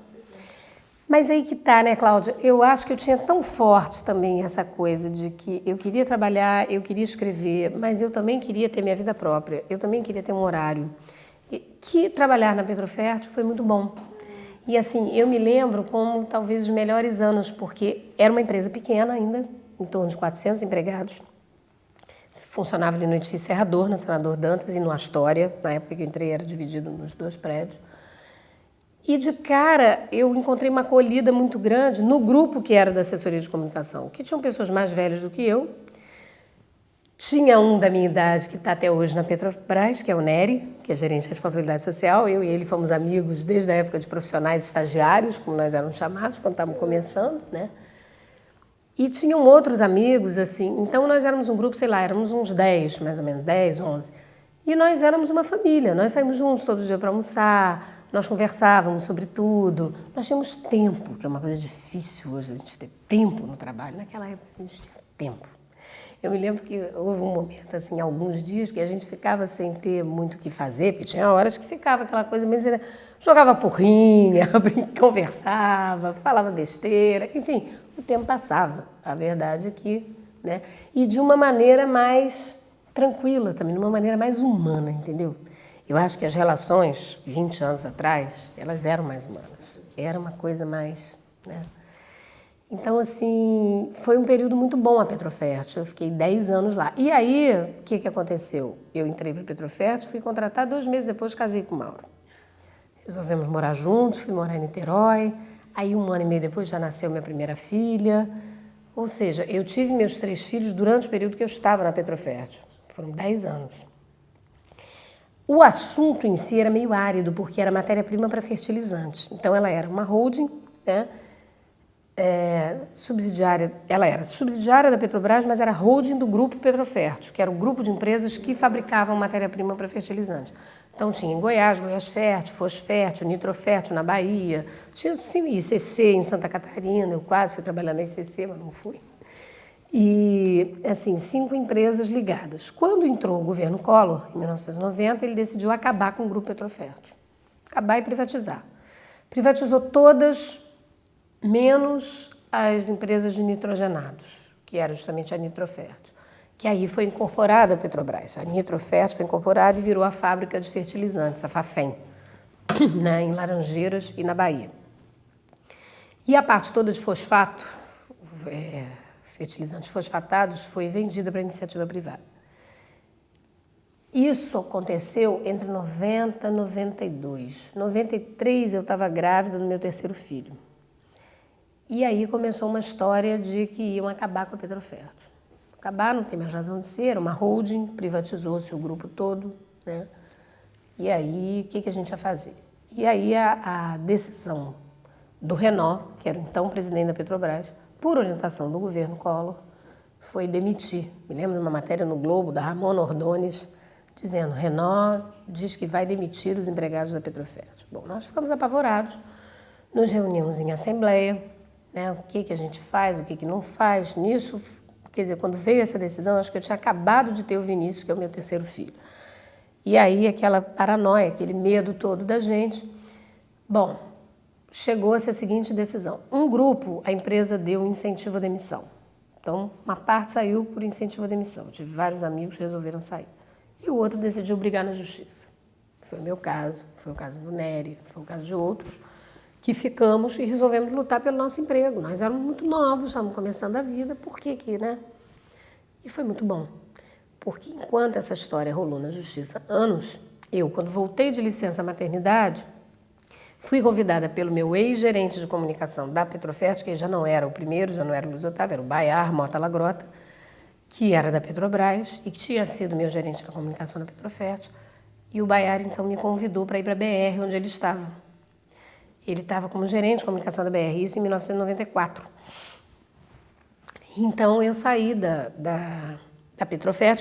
Mas aí que tá, né, Cláudia? Eu acho que eu tinha tão forte também essa coisa de que eu queria trabalhar, eu queria escrever, mas eu também queria ter minha vida própria, eu também queria ter um horário. Que trabalhar na Petrofert foi muito bom. E assim, eu me lembro como talvez os melhores anos, porque era uma empresa pequena ainda, em torno de 400 empregados. Funcionava ali no edifício Serrador, na Senador Dantas, e no Astoria. Na época que eu entrei era dividido nos 2 prédios. E de cara eu encontrei uma acolhida muito grande no grupo que era da assessoria de comunicação, que tinham pessoas mais velhas do que eu. Tinha um da minha idade que está até hoje na Petrobras, que é o Nery, que é gerente de responsabilidade social. Eu e ele fomos amigos desde a época de profissionais estagiários, como nós éramos chamados, quando estávamos começando, né? E tinham outros amigos, assim. Então, nós éramos um grupo, sei lá, éramos uns 10, mais ou menos, 10, 11. E nós éramos uma família. Nós saímos juntos todo dia para almoçar, nós conversávamos sobre tudo. Nós tínhamos tempo, que é uma coisa difícil hoje, a gente ter tempo no trabalho. Naquela época, a gente tinha tempo. Eu me lembro que houve um momento, assim, alguns dias, que a gente ficava sem ter muito o que fazer, porque tinha horas que ficava aquela coisa mesmo, jogava porrinha, conversava, falava besteira, enfim, o tempo passava. A verdade é que, né? E de uma maneira mais tranquila também, de uma maneira mais humana, entendeu? Eu acho que as relações, 20 anos atrás, elas eram mais humanas. Era uma coisa mais, né? Então, assim, foi um período muito bom a Petrofert. Eu fiquei 10 anos lá. E aí, o que aconteceu? Eu entrei para a Petrofert, fui contratada, 2 meses depois casei com o Mauro. Resolvemos morar juntos, fui morar em Niterói. Aí, 1 ano e meio depois, já nasceu minha primeira filha. Ou seja, eu tive meus 3 filhos durante o período que eu estava na Petrofert. Foram 10 anos. O assunto em si era meio árido, porque era matéria-prima para fertilizantes. Então, ela era uma holding, né? Subsidiária, ela era subsidiária da Petrobras, mas era holding do grupo Petrofert, que era o grupo de empresas que fabricavam matéria-prima para fertilizantes. Então tinha em Goiás, Goiás Fértil, Fosfértil, Nitrofértil na Bahia, tinha sim, ICC em Santa Catarina, eu quase fui trabalhar na ICC, mas não fui. E, assim, 5 empresas ligadas. Quando entrou o governo Collor, em 1990, ele decidiu acabar com o grupo Petrofert. Acabar e privatizar. Privatizou todas, menos as empresas de nitrogenados, que era justamente a Nitrofert, que aí foi incorporada a Petrobras. A Nitrofert foi incorporada e virou a fábrica de fertilizantes, a Fafem, né, em Laranjeiras e na Bahia. E a parte toda de fosfato, fertilizantes fosfatados, foi vendida para a iniciativa privada. Isso aconteceu entre 90 e 92. Em 93 eu estava grávida do meu 3º filho. E aí começou uma história de que iam acabar com a Petrofert. Acabar, não tem mais razão de ser, uma holding, privatizou-se o grupo todo, né? E aí, o que a gente ia fazer? E aí a decisão do Renault, que era o então presidente da Petrobras, por orientação do governo Collor, foi demitir. Me lembro de uma matéria no Globo, da Ramona Ordones, dizendo, Renault diz que vai demitir os empregados da Petrofert. Bom, nós ficamos apavorados, nos reunimos em assembleia, né, o que a gente faz, o que não faz. Nisso, quer dizer, quando veio essa decisão, acho que eu tinha acabado de ter o Vinícius, que é o meu 3º filho. E aí aquela paranoia, aquele medo todo da gente. Bom, chegou-se a seguinte decisão. Um grupo, a empresa deu um incentivo à demissão. Então, uma parte saiu por incentivo à demissão. Tive vários amigos que resolveram sair. E o outro decidiu brigar na justiça. Foi o meu caso, foi o caso do Nery, foi o caso de outros, que ficamos e resolvemos lutar pelo nosso emprego. Nós éramos muito novos, estávamos começando a vida, por que que, né? E foi muito bom, porque enquanto essa história rolou na justiça anos, eu, quando voltei de licença maternidade, fui convidada pelo meu ex-gerente de comunicação da Petrofert, que já não era o primeiro, já não era o Luiz Otávio, era o Baiar Mota Lagrota, que era da Petrobras e que tinha sido meu gerente de comunicação da Petrofert. E o Baiar, então, me convidou para ir para a BR, onde ele estava. Ele estava como gerente de comunicação da BR, isso em 1994. Então, eu saí da Petrofert,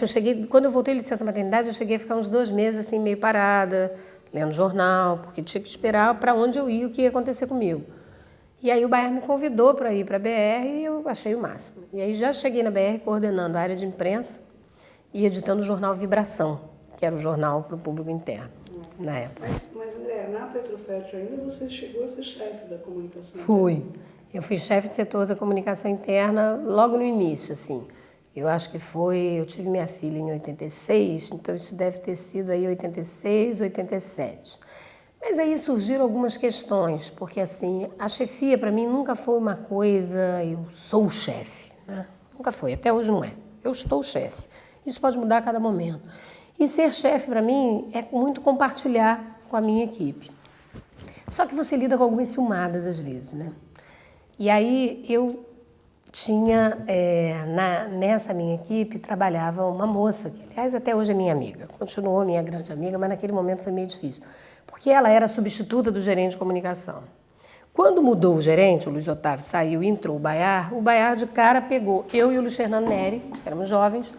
quando eu voltei de licença maternidade, eu cheguei a ficar uns 2 meses, assim, meio parada, lendo jornal, porque tinha que esperar para onde eu ia, o que ia acontecer comigo. E aí o Baiar me convidou para ir para a BR e eu achei o máximo. E aí já cheguei na BR coordenando a área de imprensa e editando o jornal Vibração, que era o jornal para o público interno, na época. Mas André, na Petrofert ainda você chegou a ser chefe da comunicação? Fui. Eu fui chefe de setor da comunicação interna logo no início, assim. Eu acho que eu tive minha filha em 86, então isso deve ter sido aí 86, 87. Mas aí surgiram algumas questões, porque assim, a chefia para mim nunca foi uma coisa, eu sou o chefe, né? Nunca foi, até hoje não é. Eu estou chefe. Isso pode mudar a cada momento. E ser chefe para mim é muito compartilhar com a minha equipe. Só que você lida com algumas ciumadas às vezes, né? E aí eu tinha, nessa minha equipe, trabalhava uma moça, que aliás até hoje é minha amiga, continuou minha grande amiga, mas naquele momento foi meio difícil, porque ela era substituta do gerente de comunicação. Quando mudou o gerente, o Luiz Otávio saiu e entrou o Baiar de cara pegou eu e o Luiz Fernando Nery, que éramos jovens,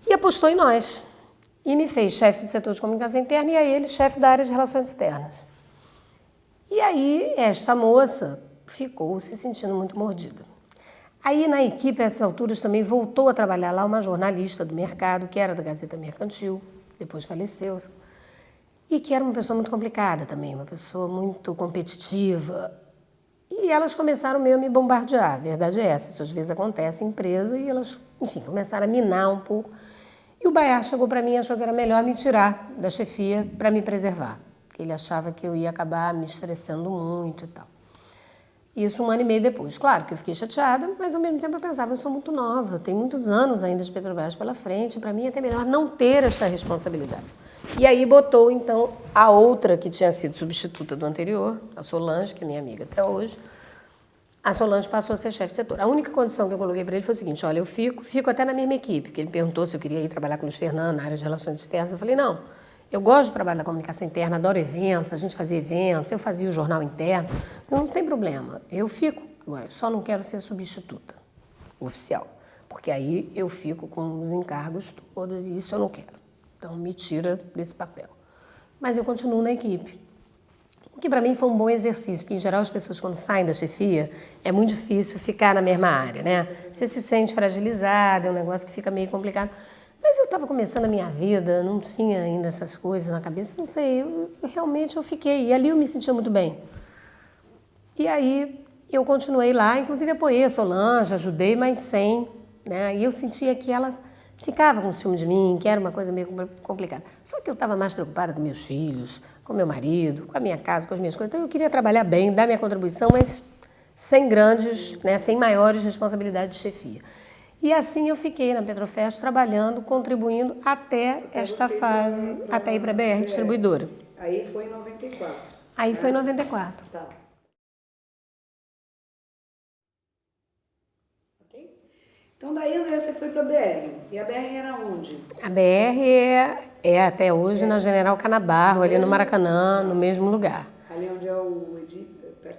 e apostou em nós. E me fez chefe do setor de comunicação interna e a ele chefe da área de relações externas. E aí esta moça ficou se sentindo muito mordida. Aí na equipe, a essas alturas, também voltou a trabalhar lá uma jornalista do mercado, que era da Gazeta Mercantil, depois faleceu, e que era uma pessoa muito complicada também, uma pessoa muito competitiva. E elas começaram meio a me bombardear, a verdade é essa, isso às vezes acontece em empresa, e elas, enfim, começaram a minar um pouco. E o Baiar chegou para mim e achou que era melhor me tirar da chefia para me preservar, porque ele achava que eu ia acabar me estressando muito e tal. Isso 1 ano e meio depois. Claro que eu fiquei chateada, mas ao mesmo tempo eu pensava, eu sou muito nova, tenho muitos anos ainda de Petrobras pela frente, para mim é até melhor não ter esta responsabilidade. E aí botou, então, a outra que tinha sido substituta do anterior, a Solange, que é minha amiga até hoje, a Solange passou a ser chefe de setor. A única condição que eu coloquei para ele foi o seguinte, olha, eu fico até na mesma equipe, porque ele perguntou se eu queria ir trabalhar com o Luiz Fernando na área de relações externas, eu falei, não, eu gosto do trabalho da comunicação interna, adoro eventos, a gente fazia eventos, eu fazia o jornal interno, não tem problema, eu fico, agora, só não quero ser substituta oficial, porque aí eu fico com os encargos todos e isso eu não quero, então me tira desse papel. Mas eu continuo na equipe, o que para mim foi um bom exercício, porque em geral as pessoas quando saem da chefia é muito difícil ficar na mesma área, né? Você se sente fragilizada, é um negócio que fica meio complicado. Mas eu estava começando a minha vida, não tinha ainda essas coisas na cabeça, não sei, realmente eu fiquei. E ali eu me sentia muito bem. E aí eu continuei lá, inclusive apoiei a Solange, ajudei, mas sem, né? E eu sentia que ela ficava com ciúme de mim, que era uma coisa meio complicada. Só que eu estava mais preocupada com meus filhos, com meu marido, com a minha casa, com as minhas coisas. Então eu queria trabalhar bem, dar minha contribuição, mas sem grandes, né, sem maiores responsabilidades de chefia. E assim eu fiquei na Petrofert trabalhando, contribuindo até esta fase, até ir para a BR Distribuidora. Aí foi em 94. Aí foi em 94. Tá. Então daí, André, você foi para a BR. E a BR era onde? A BR é até hoje na General Canabarro, ali no Maracanã, no mesmo lugar. Ali onde é o Edib?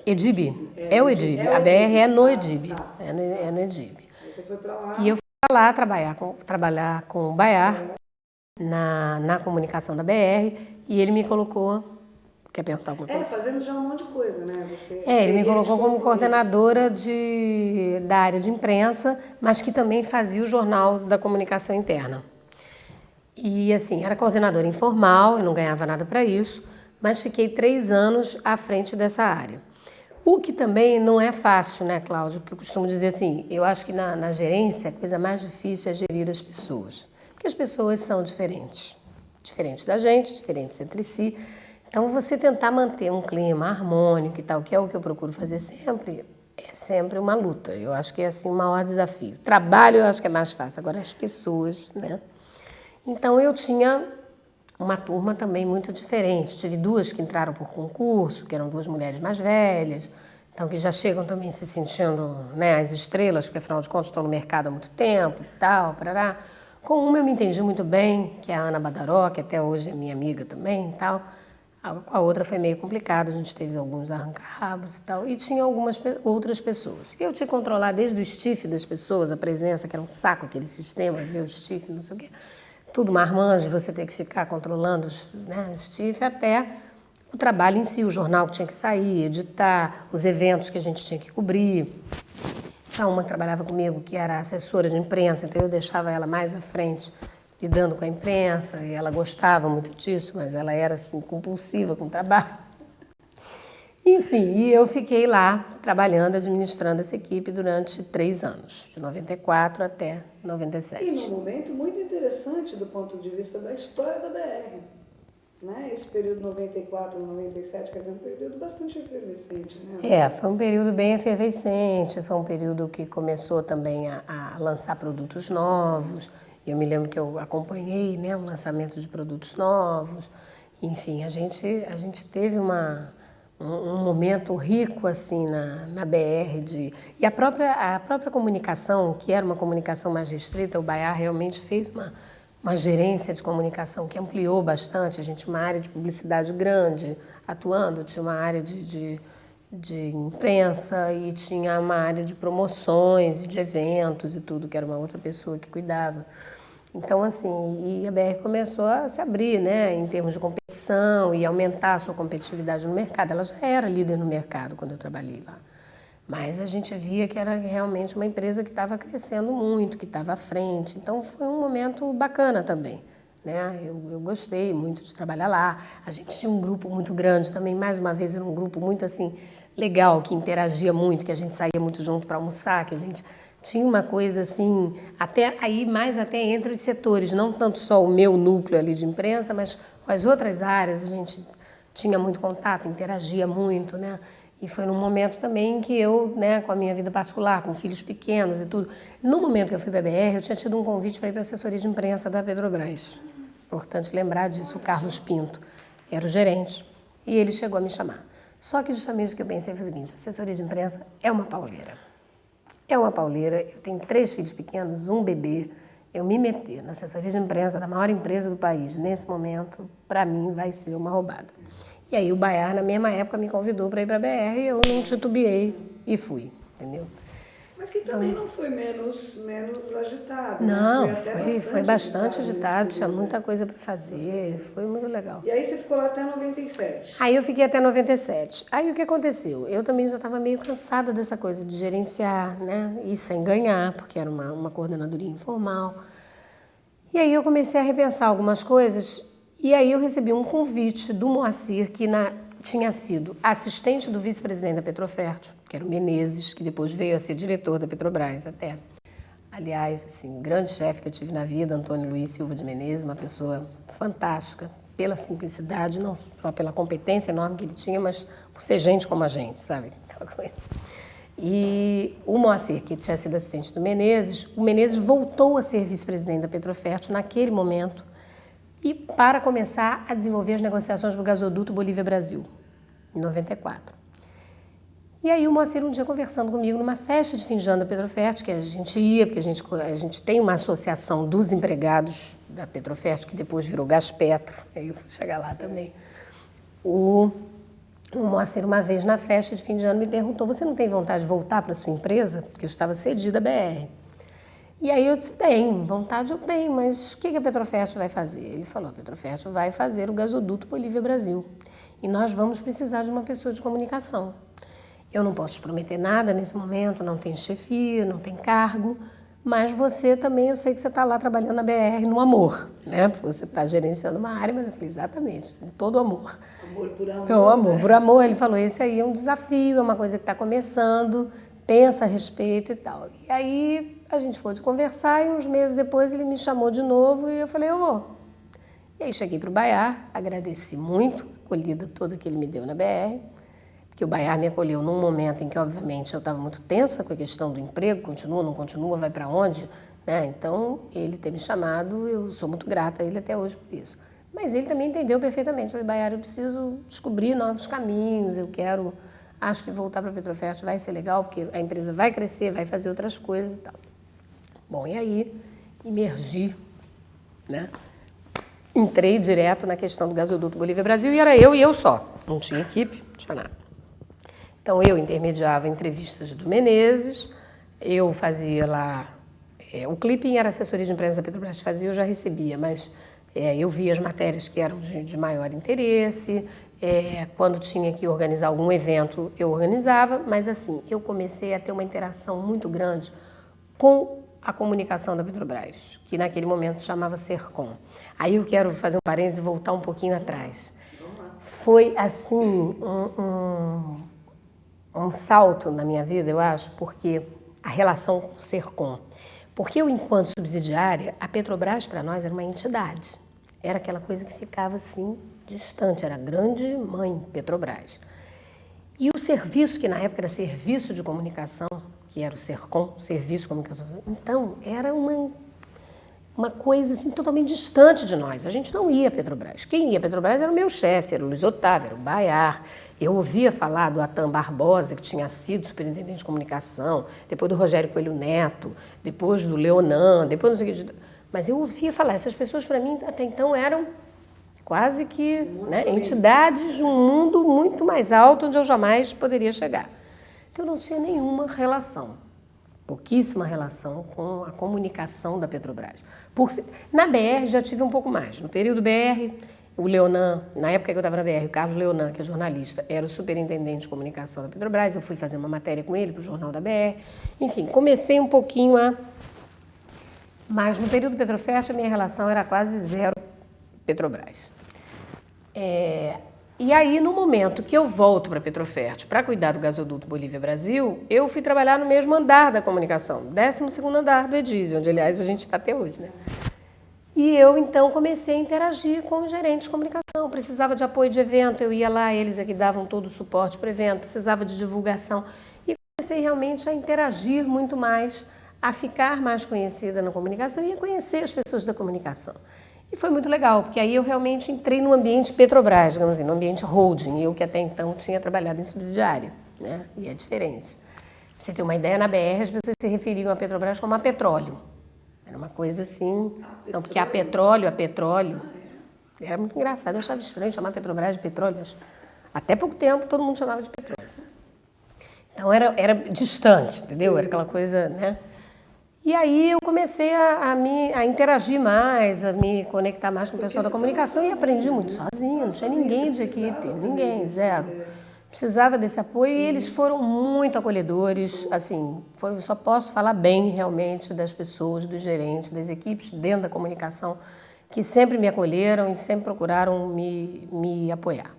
Edib. É o Edib. A BR é no Edib. Tá. É no Edib. Aí você foi para lá. E eu fui para lá trabalhar com o Baiar na comunicação da BR e ele me colocou... Quer perguntar alguma coisa? Fazendo já um monte de coisa, né? Ele me colocou como coordenadora da área de imprensa, mas que também fazia o jornal da comunicação interna. E assim, era coordenadora informal, eu não ganhava nada para isso, mas fiquei 3 anos à frente dessa área. O que também não é fácil, né, Cláudio? Porque eu costumo dizer assim, eu acho que na gerência a coisa mais difícil é gerir as pessoas, porque as pessoas são diferentes. diferentes da gente, diferentes entre si. Então, você tentar manter um clima harmônico e tal, que é o que eu procuro fazer sempre, é sempre uma luta. Eu acho que é assim o maior desafio. Trabalho eu acho que é mais fácil, agora as pessoas, né? Então, eu tinha uma turma também muito diferente. Tive duas que entraram por concurso, que eram duas mulheres mais velhas, então que já chegam também se sentindo, né, as estrelas, porque afinal de contas estão no mercado há muito tempo e tal, parará. Com uma eu me entendi muito bem, que é a Ana Badaró, que até hoje é minha amiga também e tal. Com a outra foi meio complicado, a gente teve alguns arranca-rabos e tal, e tinha algumas outras pessoas. Eu tinha que controlar desde o stiff das pessoas, a presença, que era um saco aquele sistema, ver o stiff, não sei o quê. Tudo marmanjo, você ter que ficar controlando, né, o stiff, até o trabalho em si, o jornal que tinha que sair, editar, os eventos que a gente tinha que cobrir. A uma que trabalhava comigo, que era assessora de imprensa, então eu deixava ela mais à frente, lidando com a imprensa, e ela gostava muito disso, mas ela era assim compulsiva com o trabalho. Enfim, e eu fiquei lá trabalhando, administrando essa equipe durante 3 anos, de 94 até 97. E num momento muito interessante do ponto de vista da história da BR. Né? Esse período 94, 97, quer dizer, um período bastante efervescente, né? Foi um período bem efervescente, foi um período que começou também a lançar produtos novos. Eu me lembro que eu acompanhei, né, o lançamento de produtos novos. Enfim, a gente teve um momento rico assim na BR. E a própria comunicação, que era uma comunicação mais restrita, o BAIA realmente fez uma gerência de comunicação que ampliou bastante. A gente tinha uma área de publicidade grande atuando, tinha uma área de imprensa e tinha uma área de promoções e de eventos e tudo, que era uma outra pessoa que cuidava. Então, assim, e a BR começou a se abrir, né, em termos de competição e aumentar a sua competitividade no mercado. Ela já era líder no mercado quando eu trabalhei lá. Mas a gente via que era realmente uma empresa que estava crescendo muito, que estava à frente. Então, foi um momento bacana também, né? Eu gostei muito de trabalhar lá. A gente tinha um grupo muito grande também. Mais uma vez, era um grupo muito, assim, legal, que interagia muito, que a gente saía muito junto para almoçar, que a gente tinha uma coisa, assim, até aí mais até entre os setores. Não tanto só o meu núcleo ali de imprensa, mas com as outras áreas. A gente tinha muito contato, interagia muito, né? E foi num momento também que eu, né, com a minha vida particular, com filhos pequenos e tudo, no momento que eu fui para a BR, eu tinha tido um convite para ir para a assessoria de imprensa da Petrobras. Importante lembrar disso, o Carlos Pinto era o gerente, e ele chegou a me chamar. Só que justamente o que eu pensei foi o seguinte: a assessoria de imprensa é uma pauleira. É uma pauleira, eu tenho 3 filhos pequenos, um bebê. Eu me meter na assessoria de imprensa da maior empresa do país, nesse momento, para mim vai ser uma roubada. E aí o BAIA, na mesma época, me convidou para ir para a BR e eu não titubeei e fui, entendeu? Mas que também não foi menos agitado. Não, né? foi bastante agitado, tinha muita coisa para fazer, foi muito legal. E aí você ficou lá até 97? Aí eu fiquei até 97. Aí o que aconteceu? Eu também já estava meio cansada dessa coisa de gerenciar, né? E sem ganhar, porque era uma coordenadoria informal. E aí eu comecei a repensar algumas coisas. E aí eu recebi um convite do Moacir, que tinha sido assistente do vice-presidente da Petrofértil, que era o Menezes, que depois veio a ser diretor da Petrobras até. Aliás, assim, grande chefe que eu tive na vida, Antônio Luiz Silva de Menezes, uma pessoa fantástica, pela simplicidade, não só pela competência enorme que ele tinha, mas por ser gente como a gente, sabe? E o Moacir, que tinha sido assistente do Menezes, o Menezes voltou a ser vice-presidente da Petrofértil naquele momento, e para começar a desenvolver as negociações do gasoduto Bolívia-Brasil, em 94. E aí o Moacir um dia conversando comigo numa festa de fim de ano da Petrofértil, que a gente ia, porque a gente tem uma associação dos empregados da Petrofértil, que depois virou Gaspetro, aí eu fui chegar lá também. O Moacir, uma vez na festa de fim de ano, me perguntou: você não tem vontade de voltar para a sua empresa? Porque eu estava cedida à BR. E aí eu disse: tenho, vontade eu tenho, mas o que a Petrofértil vai fazer? Ele falou: a Petrofértil vai fazer o gasoduto Bolívia-Brasil. E nós vamos precisar de uma pessoa de comunicação. Eu não posso te prometer nada nesse momento, não tem chefia, não tem cargo, mas você também, eu sei que você está lá trabalhando na BR no amor, né? Você está gerenciando uma área, mas eu falei: exatamente, com todo amor. Amor por amor. Então, amor por amor. Ele falou: esse aí é um desafio, é uma coisa que está começando, pensa a respeito e tal. E aí a gente foi de conversar e uns meses depois ele me chamou de novo e eu falei: eu vou. E aí cheguei para o Baiar, agradeci muito a acolhida toda que ele me deu na BR, porque o Baiar me acolheu num momento em que, obviamente, eu estava muito tensa com a questão do emprego, continua, não continua, vai para onde, né? Então, ele ter me chamado, eu sou muito grata a ele até hoje por isso. Mas ele também entendeu perfeitamente. Eu falei, Baiar, eu preciso descobrir novos caminhos, acho que voltar para a Petrofert vai ser legal, porque a empresa vai crescer, vai fazer outras coisas e tal. Bom, e aí, emergi, né? Entrei direto na questão do gasoduto Bolívia Brasil e era eu e eu só. Não tinha equipe, não tinha nada. Então, eu intermediava entrevistas do Menezes, eu fazia lá... o clipping era assessoria de imprensa da Petrobras, fazia, eu já recebia, mas eu via as matérias que eram de maior interesse, quando tinha que organizar algum evento, eu organizava, mas assim, eu comecei a ter uma interação muito grande com a comunicação da Petrobras, que naquele momento se chamava Sercom. Aí eu quero fazer um parênteses e voltar um pouquinho atrás. Foi assim um salto na minha vida, eu acho, porque a relação com o Sercom. Porque eu, enquanto subsidiária, a Petrobras para nós era uma entidade. Era aquela coisa que ficava assim distante, era a grande mãe Petrobras. E o serviço, que na época era serviço de comunicação, que era o Sercom, Serviço de Comunicação, então era uma coisa assim, totalmente distante de nós. A gente não ia à Petrobras. Quem ia à Petrobras era o meu chefe, era o Luiz Otávio, era o Baiar. Eu ouvia falar do Atan Barbosa, que tinha sido superintendente de comunicação, depois do Rogério Coelho Neto, depois do Leonan, depois não sei o que. Mas eu ouvia falar, essas pessoas para mim até então eram quase que, né, entidades de um mundo muito mais alto onde eu jamais poderia chegar. Então eu não tinha nenhuma relação, pouquíssima relação com a comunicação da Petrobras. Na BR já tive um pouco mais. No período BR, o Leonan, na época que eu estava na BR, o Carlos Leonan, que é jornalista, era o superintendente de comunicação da Petrobras, eu fui fazer uma matéria com ele para o Jornal da BR. Enfim, comecei um pouquinho a... Mas no período Petrofert a minha relação era quase zero Petrobras. E aí, no momento que eu volto para a Petrofert para cuidar do gasoduto Bolívia Brasil, eu fui trabalhar no mesmo andar da comunicação, 12º andar do Edísio, onde, aliás, a gente está até hoje, né? E eu, então, comecei a interagir com os gerentes de comunicação. Precisava de apoio de evento, eu ia lá, eles aqui davam todo o suporte para o evento, precisava de divulgação. E comecei realmente a interagir muito mais, a ficar mais conhecida na comunicação e a conhecer as pessoas da comunicação. E foi muito legal, porque aí eu realmente entrei no ambiente Petrobras, digamos assim, no ambiente holding, eu que até então tinha trabalhado em subsidiária, né? E é diferente. Pra você ter uma ideia, na BR as pessoas se referiam a Petrobras como a petróleo. Era uma coisa assim, não, porque a petróleo, era muito engraçado, eu achava estranho chamar Petrobras de petróleo, mas até pouco tempo todo mundo chamava de petróleo. Então era distante, entendeu? Era aquela coisa, né? E aí eu comecei a interagir mais, a me conectar mais com o pessoal da comunicação e aprendi muito sozinha, não tinha ninguém de equipe, ninguém, zero. Precisava desse apoio e eles foram muito acolhedores, assim, eu só posso falar bem realmente das pessoas, dos gerentes, das equipes dentro da comunicação, que sempre me acolheram e sempre procuraram me apoiar.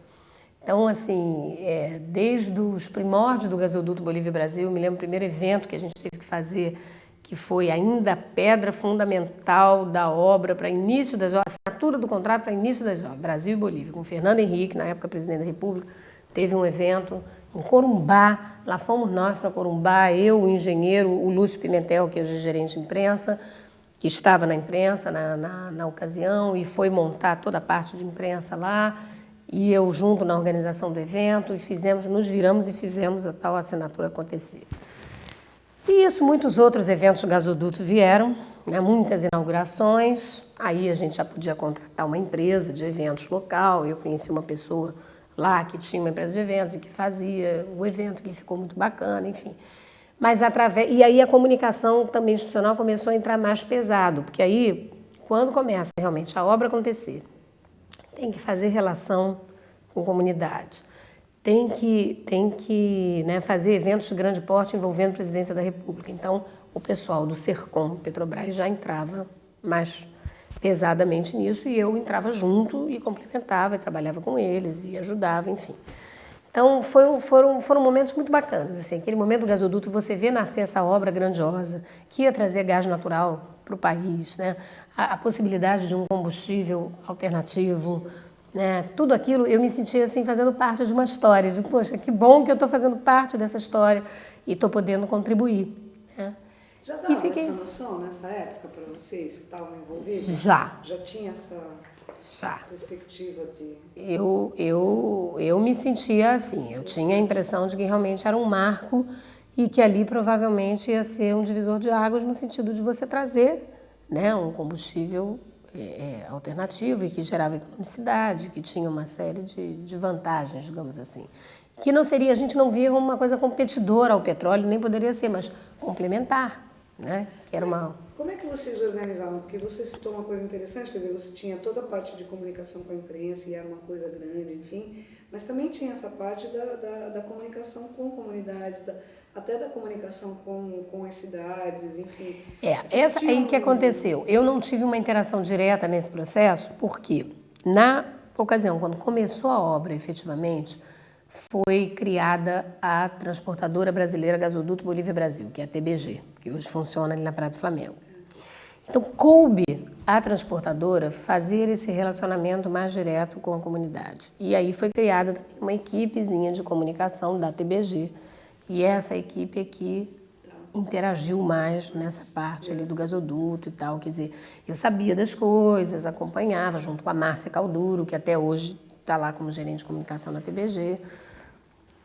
Então, assim, desde os primórdios do gasoduto Bolívia Brasil, me lembro do primeiro evento que a gente teve que fazer, que foi ainda a pedra fundamental da obra para início das obras, a assinatura do contrato para início das obras, Brasil e Bolívia, com Fernando Henrique, na época presidente da República, teve um evento em Corumbá, lá fomos nós para Corumbá, eu, o engenheiro, o Lúcio Pimentel, que é o gerente de imprensa, que estava na imprensa na ocasião e foi montar toda a parte de imprensa lá, e eu junto na organização do evento, e nos viramos e fizemos a tal assinatura acontecer. E isso, muitos outros eventos do gasoduto vieram, né, muitas inaugurações, aí a gente já podia contratar uma empresa de eventos local, eu conheci uma pessoa lá que tinha uma empresa de eventos e que fazia o evento, que ficou muito bacana, enfim. Mas e aí a comunicação também institucional começou a entrar mais pesado, porque aí, quando começa realmente a obra acontecer, tem que fazer relação com comunidade. Tem que né, fazer eventos de grande porte envolvendo a presidência da República. Então, o pessoal do Sercom, Petrobras, já entrava mais pesadamente nisso e eu entrava junto e complementava, e trabalhava com eles e ajudava, enfim. Então, foram momentos muito bacanas. Assim, aquele momento do gasoduto, você vê nascer essa obra grandiosa que ia trazer gás natural para o país, né? A possibilidade de um combustível alternativo, né? Tudo aquilo, eu me sentia assim, fazendo parte de uma história. De, poxa, que bom que eu estou fazendo parte dessa história e estou podendo contribuir. Né? Já dava essa noção nessa época para vocês que estavam envolvidos? Já. Já tinha essa perspectiva de... Eu me sentia assim, eu tinha a impressão de que realmente era um marco e que ali provavelmente ia ser um divisor de águas no sentido de você trazer, né, um combustível alternativo e que gerava economicidade, que tinha uma série de vantagens, digamos assim. Que não seria, a gente não via como uma coisa competidora ao petróleo, nem poderia ser, mas complementar, né, que era uma... Como é que vocês organizavam? Porque você citou uma coisa interessante, quer dizer, você tinha toda a parte de comunicação com a imprensa e era uma coisa grande, enfim, mas também tinha essa parte da comunicação com comunidades, até da comunicação com as cidades, enfim. Essa aí que aconteceu. Eu não tive uma interação direta nesse processo, porque na ocasião, quando começou a obra efetivamente, foi criada a Transportadora Brasileira Gasoduto Bolívia Brasil, que é a TBG, que hoje funciona ali na Praia do Flamengo. Então, coube à transportadora fazer esse relacionamento mais direto com a comunidade. E aí foi criada uma equipezinha de comunicação da TBG. E essa equipe aqui interagiu mais nessa parte ali do gasoduto e tal. Quer dizer, eu sabia das coisas, acompanhava junto com a Márcia Calduro, que até hoje está lá como gerente de comunicação na TBG.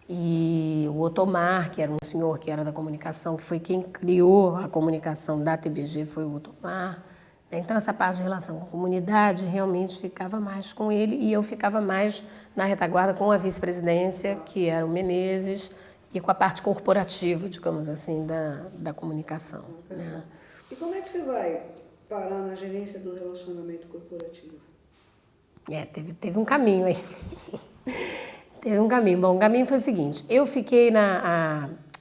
E o Otomar, que era um senhor que era da comunicação, que foi quem criou a comunicação da TBG, foi o Otomar. Então, essa parte de relação com a comunidade realmente ficava mais com ele e eu ficava mais na retaguarda com a vice-presidência, que era o Menezes, e com a parte corporativa, digamos assim, da comunicação. Né? E como é que você vai parar na gerência do relacionamento corporativo? Teve um caminho aí. Teve um caminho. Bom, o caminho foi o seguinte, eu fiquei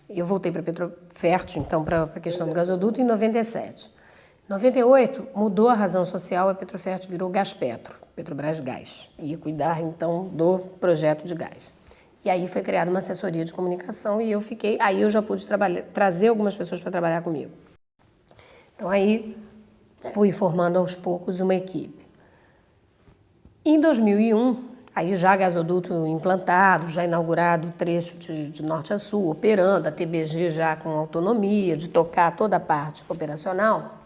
eu voltei para a Petrofert, então, para a questão do gasoduto, em 97. Em 98, mudou a razão social, a Petrofert virou Gaspetro, Petrobras Gás. Ia cuidar, então, do projeto de gás. E aí foi criada uma assessoria de comunicação e aí eu já pude trazer algumas pessoas para trabalhar comigo. Então, aí fui formando aos poucos uma equipe. Em 2001, aí já gasoduto implantado, já inaugurado o trecho de norte a sul, operando, a TBG já com autonomia de tocar toda a parte operacional,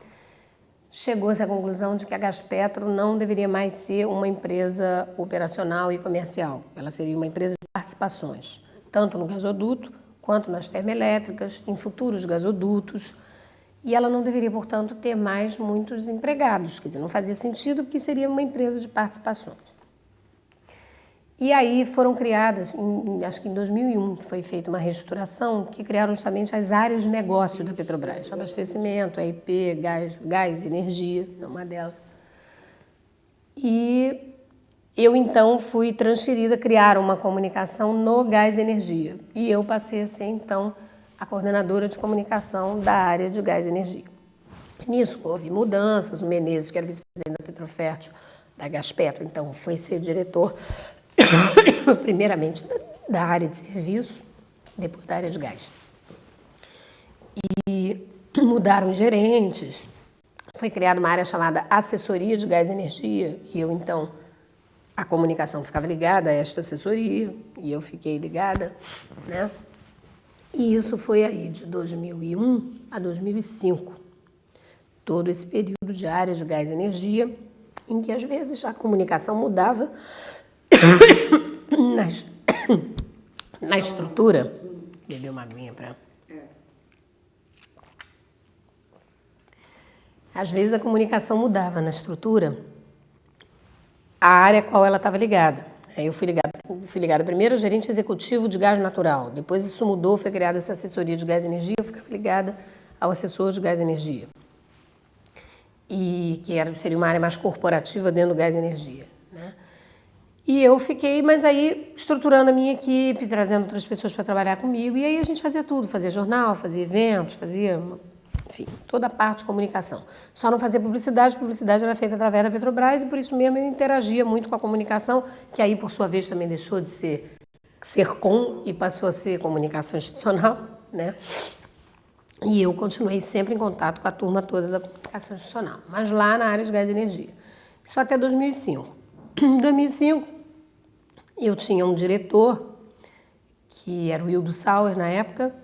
chegou-se à conclusão de que a Gaspetro não deveria mais ser uma empresa operacional e comercial. Ela seria uma empresa de participações, tanto no gasoduto quanto nas termoelétricas, em futuros gasodutos, e ela não deveria, portanto, ter mais muitos empregados, quer dizer, não fazia sentido porque seria uma empresa de participações. E aí foram criadas, acho que em 2001, que foi feita uma reestruturação, que criaram justamente as áreas de negócio da Petrobras, abastecimento, EIP, gás, energia, uma delas. E eu, então, fui transferida, criaram uma comunicação no gás e energia. E eu passei a ser, então, a coordenadora de comunicação da área de gás e energia. Nisso houve mudanças, o Menezes, que era vice-presidente da Petrofert, da Gaspetro, então, foi ser diretor primeiramente da área de serviços, depois da área de gás. E mudaram os gerentes, foi criada uma área chamada assessoria de gás e energia, e eu, então, a comunicação ficava ligada a esta assessoria, e eu fiquei ligada, né? E isso foi aí de 2001 a 2005, todo esse período de área de gás e energia, em que às vezes a comunicação mudava na estrutura. Beber uma aguinha para... Às vezes a comunicação mudava na estrutura, a área a qual ela estava ligada. Aí eu fui ligada primeiro ao gerente executivo de gás natural, depois isso mudou, foi criada essa assessoria de gás e energia, eu ficava ligada ao assessor de gás e energia, e que seria uma área mais corporativa dentro do gás e energia, né? E eu fiquei, mas aí, estruturando a minha equipe, trazendo outras pessoas para trabalhar comigo, e aí a gente fazia tudo, fazia jornal, fazia eventos, fazia, enfim, toda a parte de comunicação. Só não fazia publicidade era feita através da Petrobras, e por isso mesmo eu interagia muito com a comunicação, que aí, por sua vez, também deixou de ser Sercom e passou a ser comunicação institucional, né? E eu continuei sempre em contato com a turma toda da comunicação institucional, mas lá na área de gás e energia. Isso até 2005. Em 2005, eu tinha um diretor, que era o Hildo Sauer na época,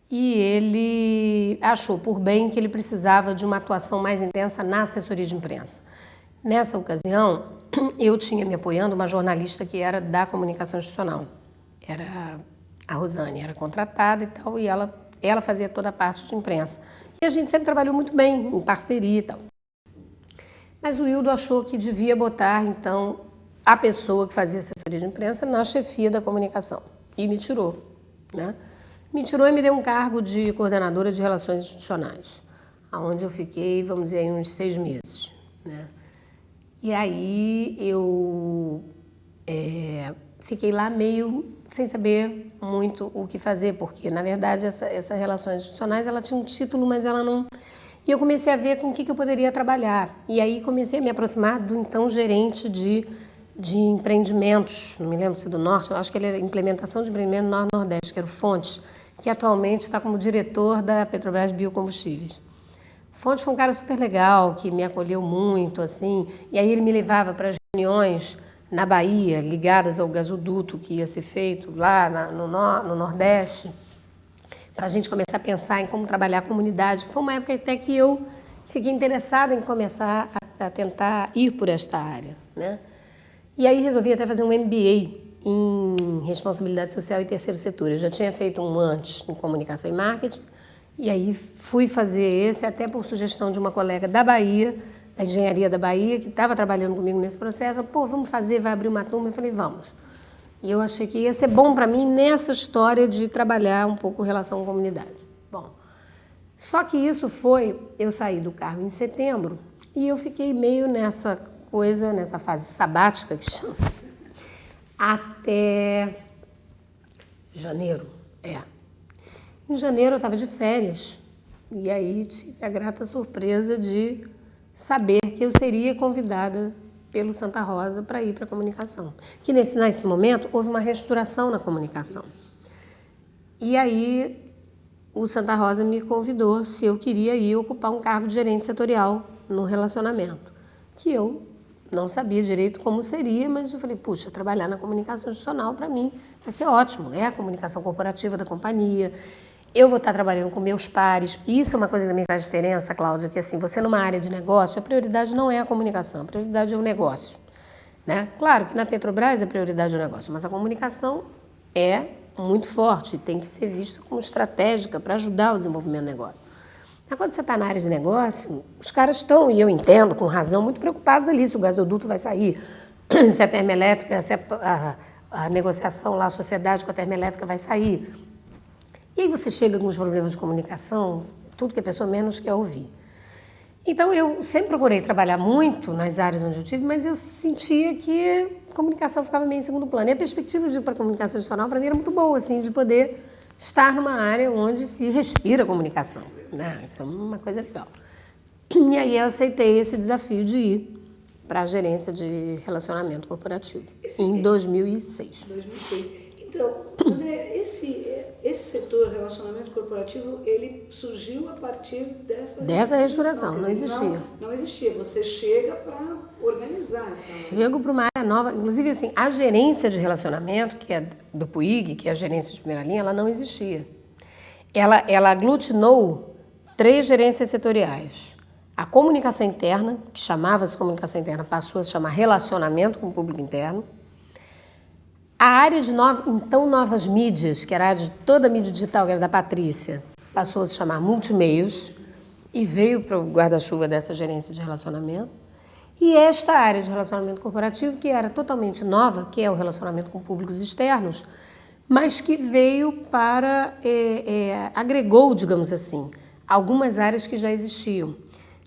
e ele achou por bem que ele precisava de uma atuação mais intensa na assessoria de imprensa. Nessa ocasião, eu tinha me apoiando uma jornalista que era da comunicação institucional. Era a Rosane, era contratada e tal, e ela fazia toda a parte de imprensa. E a gente sempre trabalhou muito bem, em parceria e tal. Mas o Hildo achou que devia botar, então, a pessoa que fazia assessoria de imprensa na chefia da comunicação. E me tirou, né? Me tirou e me deu um cargo de coordenadora de relações institucionais, onde eu fiquei, vamos dizer, uns 6 meses, né? E aí eu fiquei lá meio sem saber muito o que fazer, porque, na verdade, essa relações institucionais, ela tinha um título, mas ela não... E eu comecei a ver com o que eu poderia trabalhar. E aí comecei a me aproximar do, então, gerente de empreendimentos, não me lembro se do Norte, acho que ele era implementação de empreendimento Norte-Nordeste, que era o Fontes, que atualmente está como diretor da Petrobras Biocombustíveis. Fontes foi um cara super legal, que me acolheu muito, assim, e aí ele me levava para as reuniões na Bahia, ligadas ao gasoduto que ia ser feito lá no Nordeste, para a gente começar a pensar em como trabalhar a comunidade. Foi uma época até que eu fiquei interessada em começar a tentar ir por esta área, né? E aí resolvi até fazer um MBA em responsabilidade social e terceiro setor. Eu já tinha feito um antes em comunicação e marketing, e aí fui fazer esse até por sugestão de uma colega da Bahia, da engenharia da Bahia, que estava trabalhando comigo nesse processo. Pô, vamos fazer, vai abrir uma turma. Eu falei, vamos. E eu achei que ia ser bom para mim nessa história de trabalhar um pouco relação com a comunidade. Bom, só que isso foi, eu saí do cargo em setembro e eu fiquei meio nessa coisa, nessa fase sabática que chama, até janeiro, Em janeiro eu estava de férias e aí tive a grata surpresa de saber que eu seria convidada pelo Santa Rosa para ir para a comunicação. Que nesse momento houve uma reestruturação na comunicação. E aí o Santa Rosa me convidou se eu queria ir ocupar um cargo de gerente setorial no relacionamento, que eu não sabia direito como seria, mas eu falei, puxa, trabalhar na comunicação institucional para mim vai ser ótimo, é a comunicação corporativa da companhia, eu vou estar trabalhando com meus pares, porque isso é uma coisa que também faz diferença, Cláudia, que assim, você numa área de negócio, a prioridade não é a comunicação, a prioridade é o negócio, né? Claro que na Petrobras a prioridade é o negócio, mas a comunicação é muito forte, tem que ser vista como estratégica para ajudar o desenvolvimento do negócio. Mas quando você está na área de negócio, os caras estão, e eu entendo, com razão, muito preocupados ali se o gasoduto vai sair, se a termoelétrica, se a negociação lá, a sociedade com a termoelétrica vai sair. E aí você chega com os problemas de comunicação, tudo que a pessoa menos quer ouvir. Então eu sempre procurei trabalhar muito nas áreas onde eu tive, mas eu sentia que a comunicação ficava meio em segundo plano. E a perspectiva de ir para a comunicação institucional para mim era muito boa, assim, de poder estar numa área onde se respira comunicação, né? Isso é uma coisa legal. E aí eu aceitei esse desafio de ir para a gerência de relacionamento corporativo em 2006. 2006. Então, André, esse setor relacionamento corporativo, ele surgiu a partir dessa reestruturação, não existia. Não existia, você chega para organizar essa... Chego para uma área nova, inclusive assim, a gerência de relacionamento, que é do PUIG, que é a gerência de primeira linha, ela não existia. Ela aglutinou 3 gerências setoriais. A comunicação interna, que chamava-se comunicação interna, passou a se chamar relacionamento com o público interno. A área de novas mídias, que era a área de toda a mídia digital, que era da Patrícia, passou a se chamar multimeios e veio para o guarda-chuva dessa gerência de relacionamento. E esta área de relacionamento corporativo, que era totalmente nova, que é o relacionamento com públicos externos, mas que veio para, agregou, digamos assim, algumas áreas que já existiam.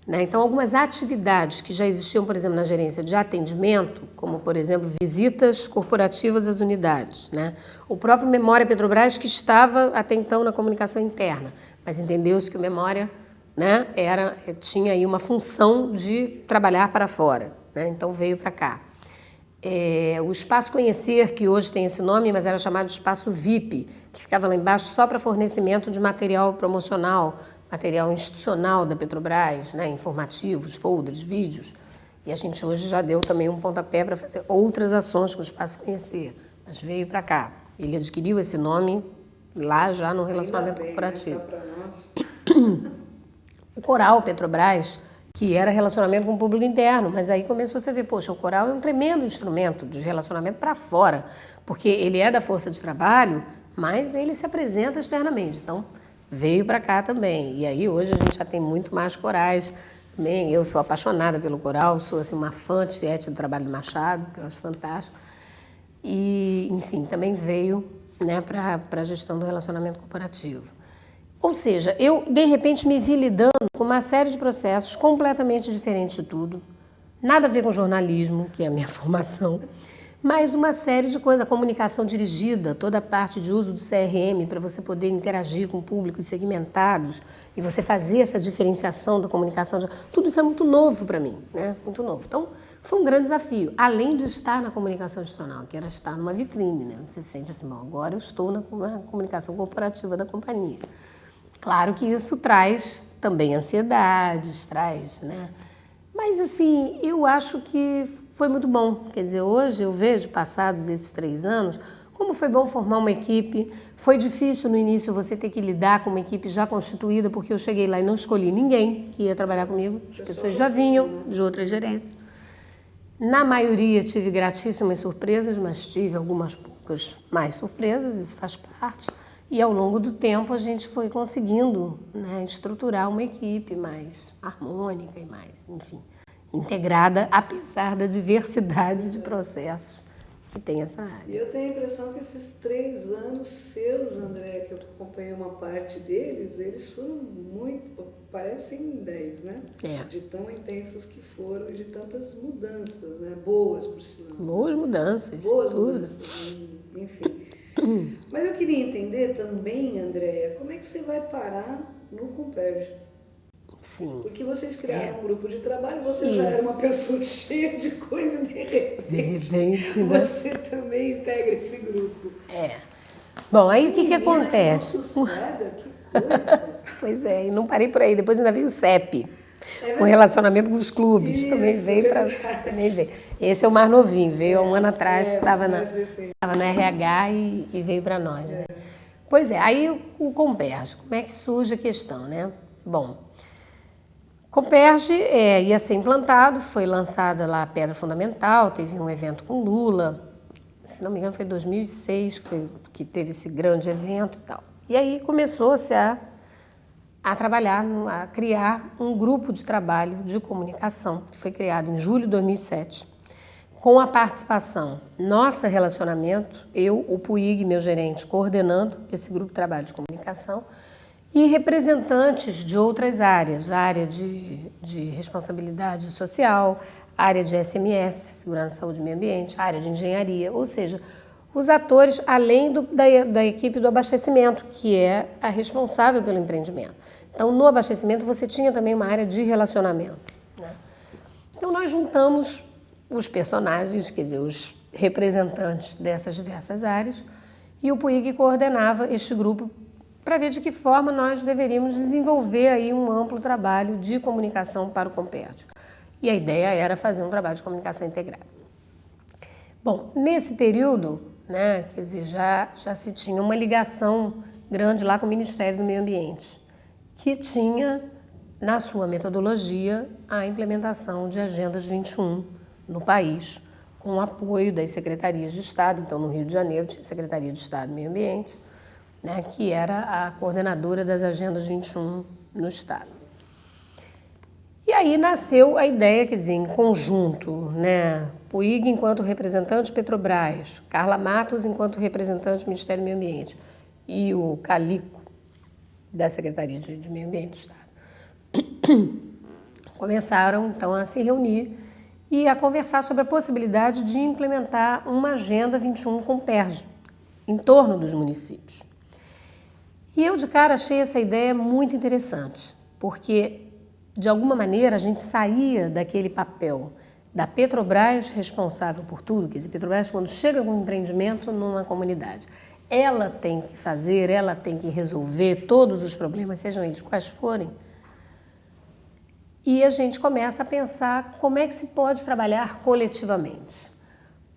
Né? Então, algumas atividades que já existiam, por exemplo, na gerência de atendimento, como, por exemplo, visitas corporativas às unidades. Né? O próprio Memória Petrobras, que estava até então na comunicação interna, mas entendeu-se que o Memória, né, tinha aí uma função de trabalhar para fora. Né? Então, veio para cá. O Espaço Conhecer, que hoje tem esse nome, mas era chamado de Espaço VIP, que ficava lá embaixo só para fornecimento de material promocional, material institucional da Petrobras, né, informativos, folders, vídeos. E a gente hoje já deu também um pontapé para fazer outras ações com o Espaço Conhecer, mas veio para cá. Ele adquiriu esse nome lá já no relacionamento corporativo. O Coral Petrobras, que era relacionamento com o público interno, mas aí começou a ver, poxa, o Coral é um tremendo instrumento de relacionamento para fora, porque ele é da força de trabalho, mas ele se apresenta externamente, então veio para cá também. E aí hoje a gente já tem muito mais corais também. Eu sou apaixonada pelo Coral, sou assim, uma fã tiete do trabalho do Machado, que eu acho fantástico. E, enfim, também veio, né, para a gestão do relacionamento corporativo. Ou seja, eu, de repente, me vi lidando com uma série de processos completamente diferentes de tudo. Nada a ver com jornalismo, que é a minha formação, mas uma série de coisas. A comunicação dirigida, toda a parte de uso do CRM para você poder interagir com públicos segmentados e você fazer essa diferenciação da comunicação. Tudo isso é muito novo para mim, né? Muito novo. Então, foi um grande desafio, além de estar na comunicação institucional, que era estar numa vitrine, né? Você sente assim, bom, agora eu estou na comunicação corporativa da companhia. Claro que isso traz também ansiedades, traz, né? Mas, assim, eu acho que foi muito bom. Quer dizer, hoje eu vejo, passados esses 3 anos, como foi bom formar uma equipe. Foi difícil no início você ter que lidar com uma equipe já constituída, porque eu cheguei lá e não escolhi ninguém que ia trabalhar comigo. As pessoas já vinham de outras gerências. Na maioria tive gratíssimas surpresas, mas tive algumas poucas mais surpresas, isso faz parte. E ao longo do tempo a gente foi conseguindo, né, estruturar uma equipe mais harmônica e mais, enfim, integrada, apesar da diversidade de processos que tem essa área. E eu tenho a impressão que esses 3 anos seus, André, que eu acompanhei uma parte deles, eles foram muito, parecem 10, né? De tão intensos que foram e de tantas mudanças, né? Boas, por sinal. Boas mudanças. Boas mudanças, enfim. Mas eu queria entender também, Andréia, como é que você vai parar no Comperj? Sim. Porque vocês criaram um grupo de trabalho, você já era uma pessoa cheia de coisa e de repente né? Você também integra esse grupo. Bom, aí o que acontece? Sossega, que coisa. Pois é, e não parei por aí. Depois ainda veio o CEP, o relacionamento com os clubes. Isso, também veio para... Esse é o mais novinho, veio há um ano atrás, estava no RH e veio para nós. Né? Pois é, aí o Comperj, como é que surge a questão, né? Bom, Comperj ia ser implantado, foi lançada lá a Pedra Fundamental, teve um evento com Lula, se não me engano foi em 2006 que teve esse grande evento e tal. E aí começou-se a trabalhar, a criar um grupo de trabalho de comunicação, que foi criado em julho de 2007, com a participação, nossa relacionamento, eu, o Puig, meu gerente, coordenando esse grupo de trabalho de comunicação, e representantes de outras áreas, a área de responsabilidade social, a área de SMS, segurança, saúde e meio ambiente, a área de engenharia, ou seja, os atores além da equipe do abastecimento, que é a responsável pelo empreendimento. Então, no abastecimento, você tinha também uma área de relacionamento. Né? Então, nós juntamos os personagens, quer dizer, os representantes dessas diversas áreas, e o Puig coordenava este grupo para ver de que forma nós deveríamos desenvolver aí um amplo trabalho de comunicação para o Comperj. E a ideia era fazer um trabalho de comunicação integrada. Bom, nesse período, né, quer dizer, já se tinha uma ligação grande lá com o Ministério do Meio Ambiente, que tinha, na sua metodologia, a implementação de Agendas 21 no país, com o apoio das secretarias de Estado. Então, no Rio de Janeiro, tinha a Secretaria de Estado do Meio Ambiente, né, que era a coordenadora das Agendas 21 no Estado. E aí nasceu a ideia, quer dizer, em conjunto, né, Puig enquanto representante Petrobras, Carla Matos enquanto representante do Ministério do Meio Ambiente e o Calico, da Secretaria de Meio Ambiente do Estado. Começaram, então, a se reunir e a conversar sobre a possibilidade de implementar uma Agenda 21 Comperj em torno dos municípios. E eu, de cara, achei essa ideia muito interessante, porque, de alguma maneira, a gente saía daquele papel da Petrobras responsável por tudo, quer dizer, Petrobras quando chega com um empreendimento numa comunidade, ela tem que fazer, ela tem que resolver todos os problemas, sejam eles quais forem, e a gente começa a pensar como é que se pode trabalhar coletivamente.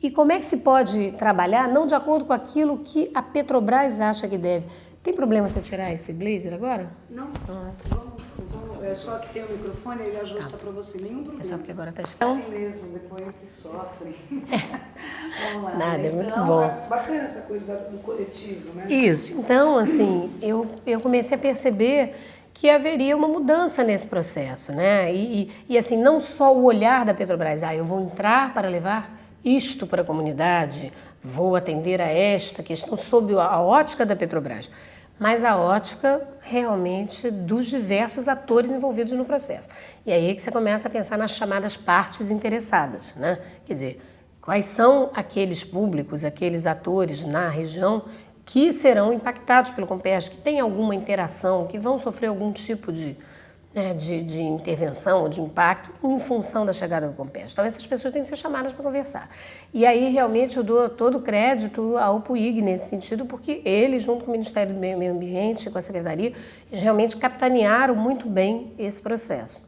E como é que se pode trabalhar não de acordo com aquilo que a Petrobras acha que deve. Tem problema se eu tirar esse blazer agora? Não, vamos, é só que tem o microfone, ele ajusta para você, nenhum problema. É só porque agora está assim mesmo, depois a gente sofre. Vamos lá. Nada, é muito então, bom. Bacana essa coisa do coletivo, né? Isso. Então, assim, eu comecei a perceber que haveria uma mudança nesse processo, né? E assim, não só o olhar da Petrobras, eu vou entrar para levar isto para a comunidade, vou atender a esta questão sob a ótica da Petrobras, mas a ótica realmente dos diversos atores envolvidos no processo. E aí que você começa a pensar nas chamadas partes interessadas, né? Quer dizer, quais são aqueles públicos, aqueles atores na região que serão impactados pelo Comperj, que têm alguma interação, que vão sofrer algum tipo de intervenção ou de impacto em função da chegada do Comperj. Então, essas pessoas têm que ser chamadas para conversar. E aí, realmente, eu dou todo o crédito ao PUIG nesse sentido, porque eles, junto com o Ministério do Meio Ambiente, com a Secretaria, eles realmente capitanearam muito bem esse processo.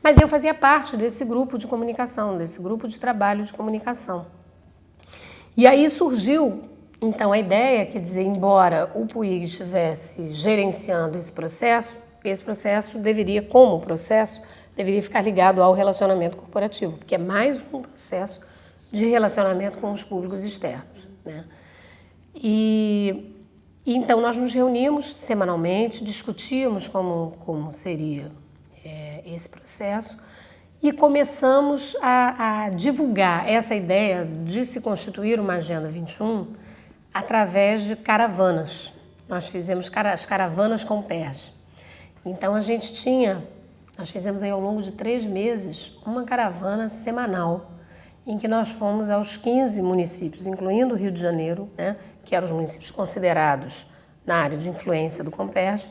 Mas eu fazia parte desse grupo de comunicação, desse grupo de trabalho de comunicação. E aí surgiu, então, a ideia, quer dizer, embora o PUIG estivesse gerenciando esse processo deveria, como processo, deveria ficar ligado ao relacionamento corporativo, porque é mais um processo de relacionamento com os públicos externos, né? E então nós nos reunimos semanalmente, discutíamos como seria esse processo e começamos a divulgar essa ideia de se constituir uma Agenda 21 através de caravanas. Nós fizemos as caravanas Comperj. Então nós fizemos aí ao longo de 3 meses uma caravana semanal em que nós fomos aos 15 municípios, incluindo o Rio de Janeiro, né, que eram os municípios considerados na área de influência do Comperj.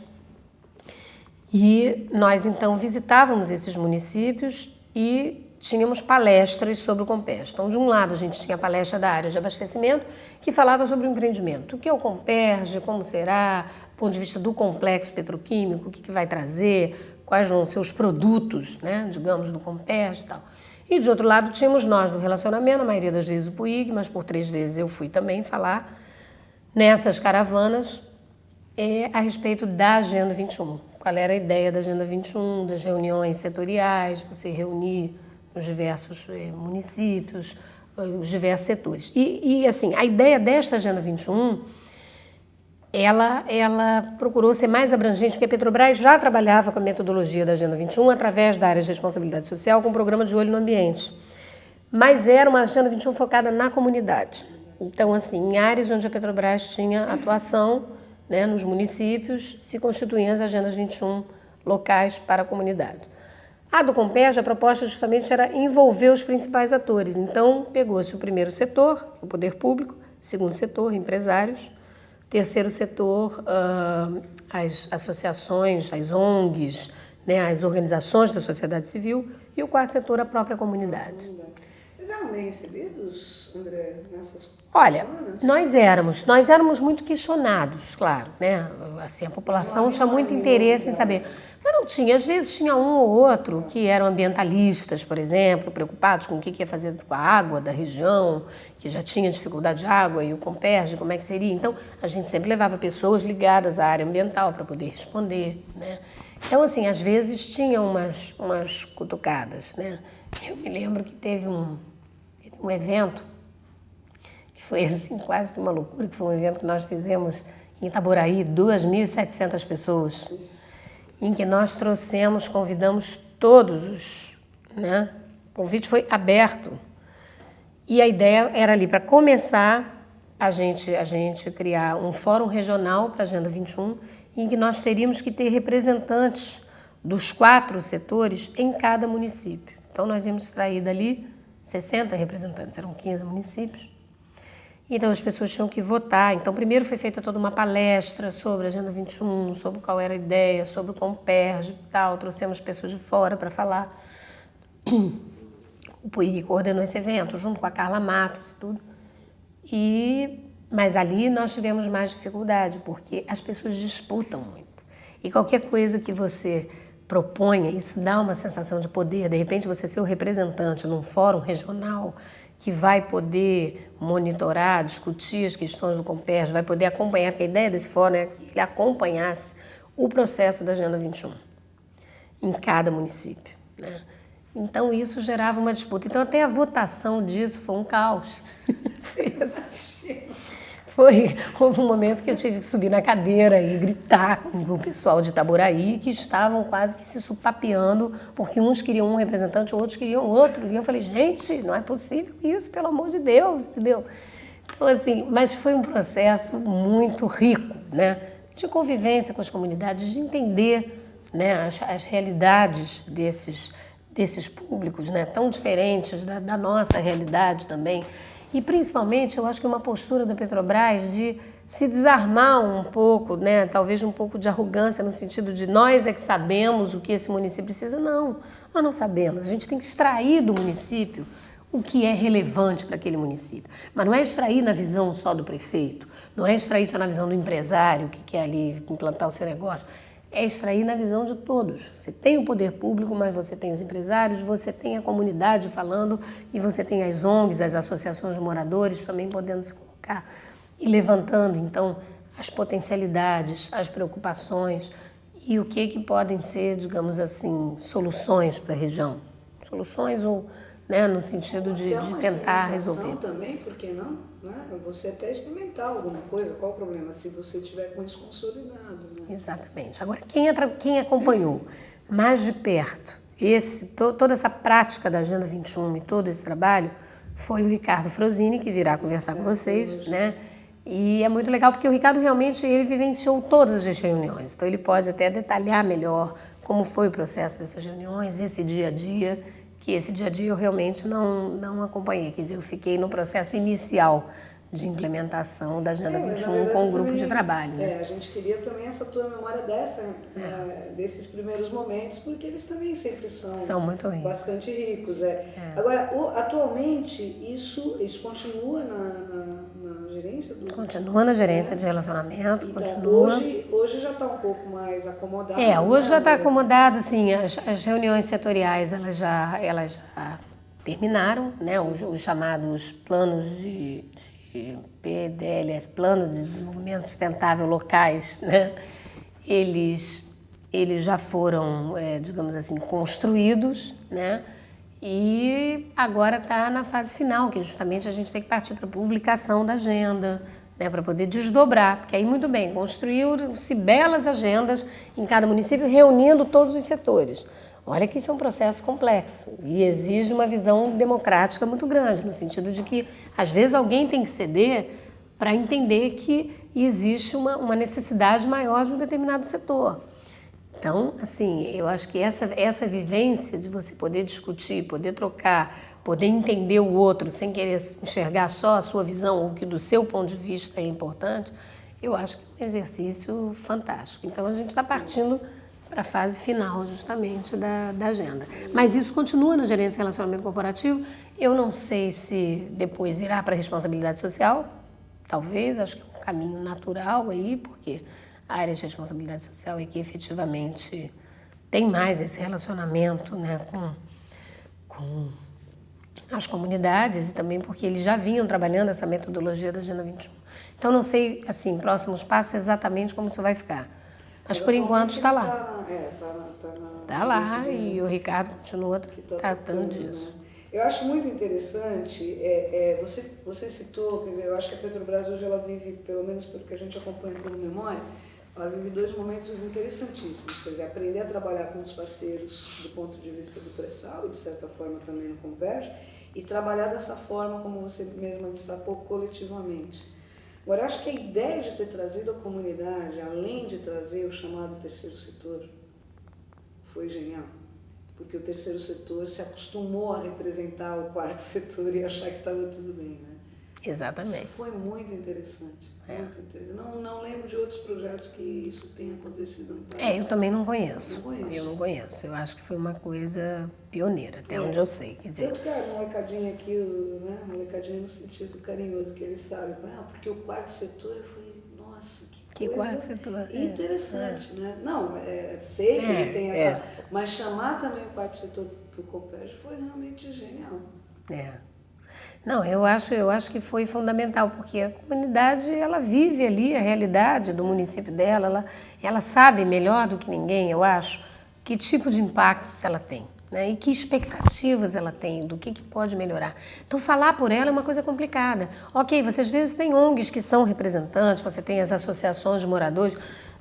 E nós então visitávamos esses municípios e tínhamos palestras sobre o Comperj. Então, de um lado, a gente tinha a palestra da área de abastecimento, que falava sobre o empreendimento. O que é o Comperj, como será, do ponto de vista do complexo petroquímico, o que vai trazer, quais vão ser os produtos, né, digamos, do Comperj e tal. E, de outro lado, tínhamos nós do relacionamento, a maioria das vezes o PUIG, mas por 3 vezes eu fui também falar nessas caravanas a respeito da Agenda 21. Qual era a ideia da Agenda 21, das reuniões setoriais, você reunir os diversos municípios, os diversos setores. E assim, a ideia desta Agenda 21, ela procurou ser mais abrangente, porque a Petrobras já trabalhava com a metodologia da Agenda 21 através da área de responsabilidade social, com o programa de olho no ambiente. Mas era uma Agenda 21 focada na comunidade. Então, assim, em áreas onde a Petrobras tinha atuação, né, nos municípios, se constituíam as Agendas 21 locais para a comunidade. A do Comperj, a proposta justamente era envolver os principais atores. Então, pegou-se o primeiro setor, o poder público, segundo setor, empresários, terceiro setor, as associações, as ONGs, né, as organizações da sociedade civil, e o quarto setor, a própria comunidade. Vocês eram bem recebidos, André, nessas Olha, caravanas? nós éramos muito questionados, claro, né? Assim, a população tinha muito interesse em saber. Mas não tinha, às vezes tinha um ou outro que eram ambientalistas, por exemplo, preocupados com o que ia fazer com a água da região, que já tinha dificuldade de água e o Comperj, como é que seria. Então, a gente sempre levava pessoas ligadas à área ambiental para poder responder, né? Então, assim, às vezes tinha umas cutucadas, né? Eu me lembro que teve um evento que foi assim, quase que uma loucura, que foi um evento que nós fizemos em Itaboraí, 2.700 pessoas, em que nós convidamos todos né? O convite foi aberto. E a ideia era ali, para começar, a gente criar um fórum regional para a Agenda 21, em que nós teríamos que ter representantes dos 4 setores em cada município. Então, nós íamos extrair dali 60 representantes, eram 15 municípios. Então, as pessoas tinham que votar. Então, primeiro foi feita toda uma palestra sobre a Agenda 21, sobre qual era a ideia, sobre o Comperj e tal. Trouxemos pessoas de fora para falar. o Puig coordenou esse evento, junto com a Carla Matos e tudo. Mas ali nós tivemos mais dificuldade, porque as pessoas disputam muito. E qualquer coisa que você proponha, isso dá uma sensação de poder. De repente, você ser o representante num fórum regional que vai poder monitorar, discutir as questões do Comperj, vai poder acompanhar, porque a ideia desse fórum é que ele acompanhasse o processo da Agenda 21 em cada município, né? Então, isso gerava uma disputa. Então, até a votação disso foi um caos. Houve um momento que eu tive que subir na cadeira e gritar com o pessoal de Itaboraí, que estavam quase que se supapeando, porque uns queriam um representante, outros queriam outro. E eu falei, gente, não é possível isso, pelo amor de Deus, entendeu? Então, assim, mas foi um processo muito rico, né? De convivência com as comunidades, de entender, né, as realidades desses públicos, né, tão diferentes da nossa realidade também. E, principalmente, eu acho que uma postura da Petrobras de se desarmar um pouco, né, talvez um pouco de arrogância no sentido de nós é que sabemos o que esse município precisa. Não, nós não sabemos. A gente tem que extrair do município o que é relevante para aquele município. Mas não é extrair na visão só do prefeito, não é extrair só na visão do empresário que quer ali implantar o seu negócio. É extrair na visão de todos. Você tem o poder público, mas você tem os empresários, você tem a comunidade falando e você tem as ONGs, as associações de moradores também podendo se colocar e levantando, então, as potencialidades, as preocupações e o que podem ser, digamos assim, soluções para a região. Soluções ou, né, no sentido de tentar resolver. Também, por que não? Né? Você até experimentar alguma coisa, qual o problema? Se você tiver com isso consolidado. Né? Exatamente. Agora, quem acompanhou mais de perto toda essa prática da Agenda 21 e todo esse trabalho foi o Ricardo Frosini, que virá conversar com vocês, né? E é muito legal porque o Ricardo realmente ele vivenciou todas as reuniões, então ele pode até detalhar melhor como foi o processo dessas reuniões, esse dia a dia, que esse dia a dia eu realmente não acompanhei, quer dizer, eu fiquei no processo inicial de implementação da Agenda 21 com o grupo de trabalho. Né? A gente queria também essa tua memória desses primeiros momentos, porque eles também sempre são muito ricos. Bastante ricos. Agora, atualmente, isso continua na gerência do... Continua na gerência de relacionamento, então, continua. Hoje já está um pouco mais acomodado. Hoje já está acomodado, assim, as reuniões setoriais elas já terminaram, né? Os chamados planos de PDLS, Plano de Desenvolvimento Sustentável Locais, né? Eles já foram, digamos assim, construídos, né? E agora está na fase final, que justamente a gente tem que partir para a publicação da agenda, né? Para poder desdobrar, porque aí muito bem, construíram-se belas agendas em cada município, reunindo todos os setores. Olha que isso é um processo complexo e exige uma visão democrática muito grande, no sentido de que, às vezes, alguém tem que ceder para entender que existe uma necessidade maior de um determinado setor. Então, assim, eu acho que essa vivência de você poder discutir, poder trocar, poder entender o outro sem querer enxergar só a sua visão ou o que do seu ponto de vista é importante, eu acho que é um exercício fantástico. Então, a gente está partindo para a fase final, justamente, da agenda. Mas isso continua na gerência de relacionamento corporativo. Eu não sei se depois irá para a responsabilidade social, talvez, acho que é um caminho natural aí, porque a área de responsabilidade social é que efetivamente tem mais esse relacionamento, né, com as comunidades e também porque eles já vinham trabalhando essa metodologia da Agenda 21. Então, não sei, assim, próximos passos exatamente como isso vai ficar. Mas, por enquanto, está lá. Está lá e o Ricardo continua tratando disso. Eu acho muito interessante, você citou, quer dizer, eu acho que a Petrobras hoje ela vive, pelo menos pelo que a gente acompanha como memória, ela vive dois momentos interessantíssimos, quer dizer, aprender a trabalhar com os parceiros do ponto de vista do pré-sal e, de certa forma, também no Comperj, e trabalhar dessa forma, como você mesma destacou, coletivamente. Agora, eu acho que a ideia de ter trazido a comunidade, além de trazer o chamado terceiro setor, foi genial. Porque o terceiro setor se acostumou a representar o quarto setor e achar que estava tudo bem, né? Exatamente. Isso foi muito interessante. Muito interessante. Não lembro de outros projetos que isso tenha acontecido no país. Eu também não conheço. Não conheço. Eu não conheço. Eu acho que foi uma coisa pioneira, até onde eu sei. Quer dizer, Tanto que é um recadinho aqui, né? Um recadinho no sentido carinhoso, que eles sabem. Porque o quarto setor, eu falei, nossa, que coisa quarto setor? interessante, né? Não, sei que ele tem essa... Mas chamar também o quarto setor para o Comperj foi realmente genial. Não, eu acho que foi fundamental, porque a comunidade, ela vive ali a realidade do município dela, ela sabe melhor do que ninguém, eu acho, que tipo de impactos ela tem, né? E que expectativas ela tem, do que pode melhorar. Então, falar por ela é uma coisa complicada. Ok, você às vezes tem ONGs que são representantes, você tem as associações de moradores,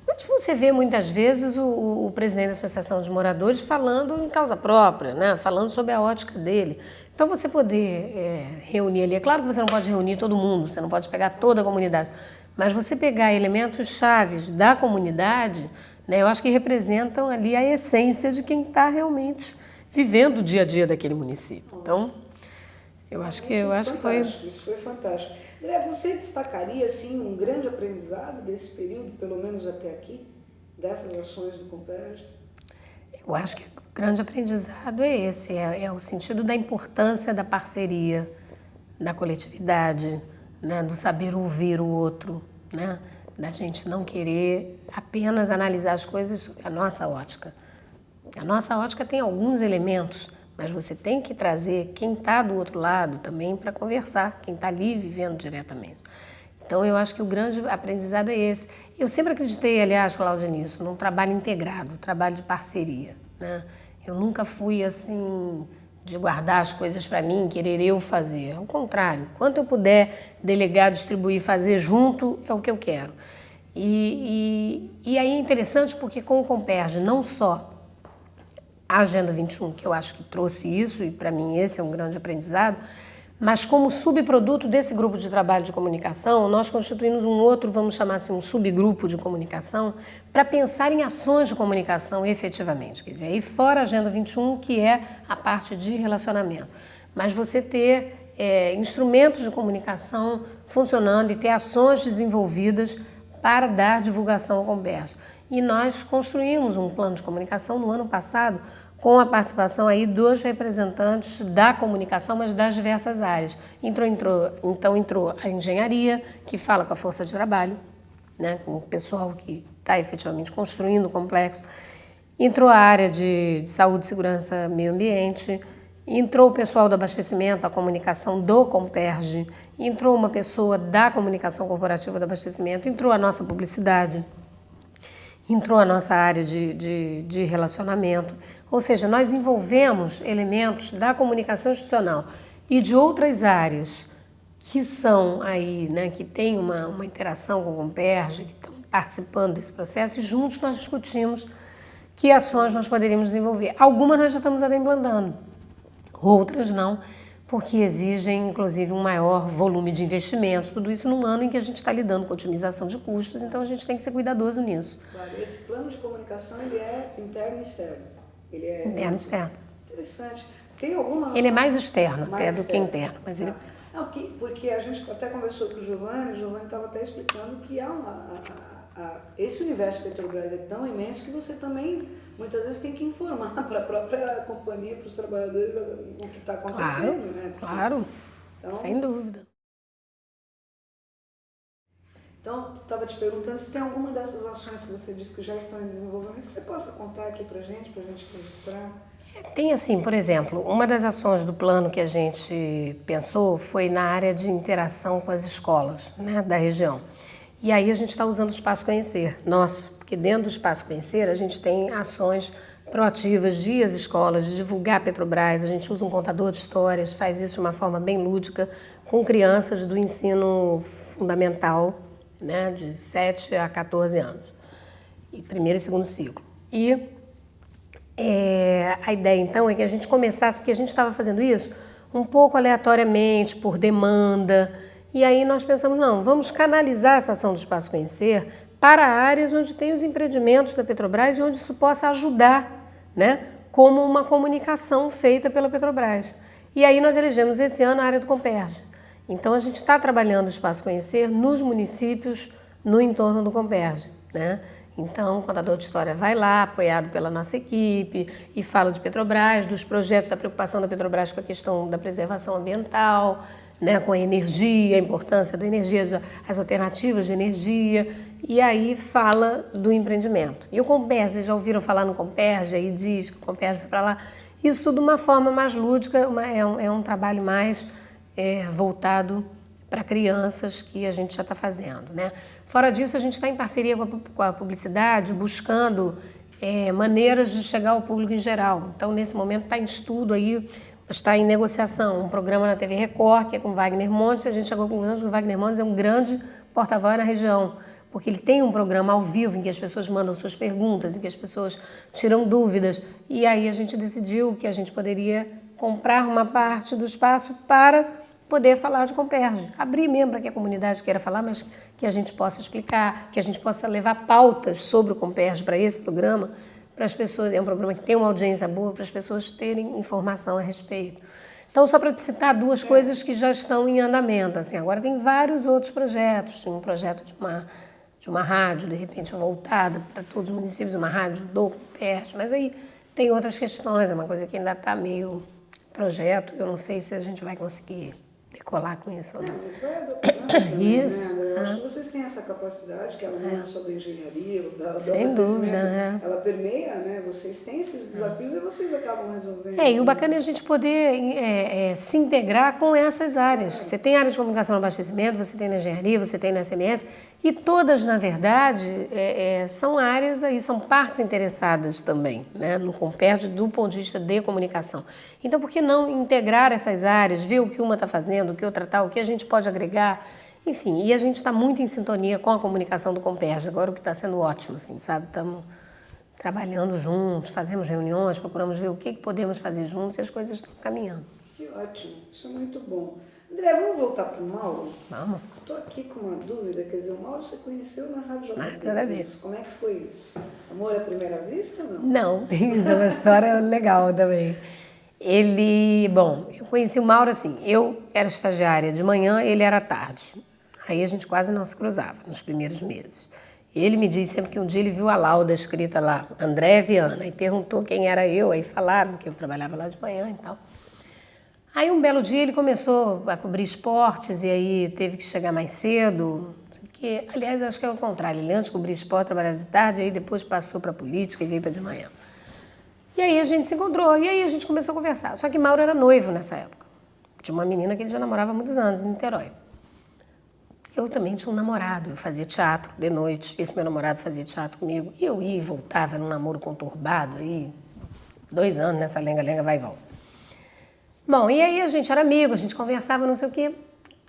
mas você vê muitas vezes o presidente da Associação de Moradores falando em causa própria, né? Falando sobre a ótica dele. Então, você poder reunir ali, é claro que você não pode reunir todo mundo, você não pode pegar toda a comunidade, mas você pegar elementos chaves da comunidade, né, eu acho que representam ali a essência de quem está realmente vivendo o dia a dia daquele município. Então, eu acho que foi... Isso foi fantástico. André, você destacaria assim, um grande aprendizado desse período, pelo menos até aqui, dessas ações do Comperj? Eu acho que o grande aprendizado é esse, é o sentido da importância da parceria, da coletividade, né, do saber ouvir o outro, né, da gente não querer apenas analisar as coisas sob a nossa ótica. A nossa ótica tem alguns elementos, mas você tem que trazer quem está do outro lado também para conversar, quem está ali vivendo diretamente. Então, eu acho que o grande aprendizado é esse. Eu sempre acreditei, aliás, Cláudia, nisso, num trabalho integrado, trabalho de parceria, né? Eu nunca fui, assim, de guardar as coisas para mim, querer eu fazer. Ao contrário, quanto eu puder delegar, distribuir, fazer junto, é o que eu quero. E aí é interessante porque com o Comperj, não só a Agenda 21, que eu acho que trouxe isso, e para mim esse é um grande aprendizado, mas como subproduto desse grupo de trabalho de comunicação, nós constituímos um outro, vamos chamar assim, um subgrupo de comunicação, para pensar em ações de comunicação efetivamente. Quer dizer, aí fora a Agenda 21, que é a parte de relacionamento. Mas você ter instrumentos de comunicação funcionando e ter ações desenvolvidas para dar divulgação ao Comperj. E nós construímos um plano de comunicação no ano passado, com a participação aí dos representantes da comunicação, mas das diversas áreas. Então entrou a engenharia, que fala com a força de trabalho, né, com o pessoal que está efetivamente construindo o complexo. Entrou a área de saúde, segurança, meio ambiente. Entrou o pessoal do abastecimento, a comunicação do Comperj. Entrou uma pessoa da comunicação corporativa do abastecimento. Entrou a nossa publicidade. Entrou a nossa área de relacionamento. Ou seja, nós envolvemos elementos da comunicação institucional e de outras áreas que são aí, né, que têm uma interação com o Comperj, que estão participando desse processo, e juntos nós discutimos que ações nós poderíamos desenvolver. Algumas nós já estamos até implantando, outras não, porque exigem, inclusive, um maior volume de investimentos, tudo isso num ano em que a gente está lidando com otimização de custos, então a gente tem que ser cuidadoso nisso. Claro, esse plano de comunicação, ele é interno e externo. Ele é interno e externo. Interessante. Tem alguma noção? Ele é mais externo até do que interno, mas ele... Não, porque a gente até conversou com o Giovanni estava até explicando que esse universo Petrobras é tão imenso que você também, muitas vezes, tem que informar para a própria companhia, para os trabalhadores, o que está acontecendo, claro, né? Claro, então, sem dúvida. Então, estava te perguntando se tem alguma dessas ações que você disse que já estão em desenvolvimento que você possa contar aqui para a gente registrar. Tem assim, por exemplo, uma das ações do plano que a gente pensou foi na área de interação com as escolas, né, da região. E aí a gente está usando o Espaço Conhecer, nosso, porque dentro do Espaço Conhecer a gente tem ações proativas de ir às escolas, de divulgar a Petrobras, a gente usa um contador de histórias, faz isso de uma forma bem lúdica, com crianças do ensino fundamental, né, de 7 a 14 anos, e primeiro e segundo ciclo. E a ideia, então, é que a gente começasse, porque a gente estava fazendo isso um pouco aleatoriamente, por demanda, e aí nós pensamos, não, vamos canalizar essa ação do Espaço Conhecer para áreas onde tem os empreendimentos da Petrobras e onde isso possa ajudar, né, como uma comunicação feita pela Petrobras. E aí nós elegemos esse ano a área do Comperj. Então, a gente está trabalhando o Espaço Conhecer nos municípios no entorno do Comperj, né? Então, o contador de história vai lá, apoiado pela nossa equipe, e fala de Petrobras, dos projetos, da preocupação da Petrobras com a questão da preservação ambiental, né, com a energia, a importância da energia, as alternativas de energia, e aí fala do empreendimento. E o Comperj, vocês já ouviram falar no Comperj, aí diz que o Comperj vai para lá. Isso tudo de uma forma mais lúdica, é um trabalho mais voltado para crianças que a gente já está fazendo, né? Fora disso, a gente está em parceria com a publicidade, buscando maneiras de chegar ao público em geral. Então, nesse momento, está em estudo aí, está em negociação um programa na TV Record, que é com Wagner Montes. A gente chegou à conclusão que o Wagner Montes é um grande porta-voz na região, porque ele tem um programa ao vivo em que as pessoas mandam suas perguntas, em que as pessoas tiram dúvidas. E aí a gente decidiu que a gente poderia comprar uma parte do espaço para poder falar de Comperj, abrir mesmo para que a comunidade queira falar, mas que a gente possa explicar, que a gente possa levar pautas sobre o Comperj para esse programa, para as pessoas, é um programa que tem uma audiência boa, para as pessoas terem informação a respeito. Então, só para te citar duas coisas que já estão em andamento, assim, agora tem vários outros projetos, tem um projeto de uma rádio, de repente voltada para todos os municípios, uma rádio do Comperj, mas aí tem outras questões, é uma coisa que ainda está meio projeto, eu não sei se a gente vai conseguir decolar com isso ou não. Mas vai adaptando também, Isso. né? Eu acho que vocês têm essa capacidade, que ela não é só da engenharia, do Sem dúvida, ela permeia, né? Vocês têm esses desafios e vocês acabam resolvendo. E o bacana é a gente poder se integrar com essas áreas. Você tem área de comunicação e abastecimento, você tem na engenharia, você tem na SMS, e todas, na verdade, são áreas aí, são partes interessadas também, né, no Comperj do ponto de vista de comunicação. Então, por que não integrar essas áreas, ver o que uma está fazendo, o que outra está, o que a gente pode agregar, enfim, e a gente está muito em sintonia com a comunicação do Comperj, agora o que está sendo ótimo, assim, sabe? Estamos trabalhando juntos, fazemos reuniões, procuramos ver o que podemos fazer juntos e as coisas estão caminhando. Que ótimo, isso é muito bom. André, vamos voltar para o Mauro? Vamos. Estou aqui com uma dúvida, quer dizer, o Mauro você conheceu na Rádio JB. Como é que foi isso? Amor à primeira vista ou não? Não, isso é uma história legal também. Eu conheci o Mauro assim, eu era estagiária de manhã, ele era à tarde. Aí a gente quase não se cruzava nos primeiros meses. Ele me disse sempre que um dia ele viu a lauda escrita lá, André Viana, e perguntou quem era eu, aí falaram que eu trabalhava lá de manhã e tal. Aí um belo dia ele começou a cobrir esportes e aí teve que chegar mais cedo, que, aliás, acho que é o contrário, ele antes cobria esporte, trabalhava de tarde, aí depois passou para política e veio para de manhã. E aí a gente se encontrou, e aí a gente começou a conversar. Só que Mauro era noivo nessa época, de uma menina que ele já namorava há muitos anos, em Niterói. Eu também tinha um namorado, eu fazia teatro de noite, esse meu namorado fazia teatro comigo, e eu ia e voltava, era um namoro conturbado, aí 2 anos nessa lenga-lenga, vai e volta. Bom, e aí a gente era amigo, a gente conversava, não sei o quê.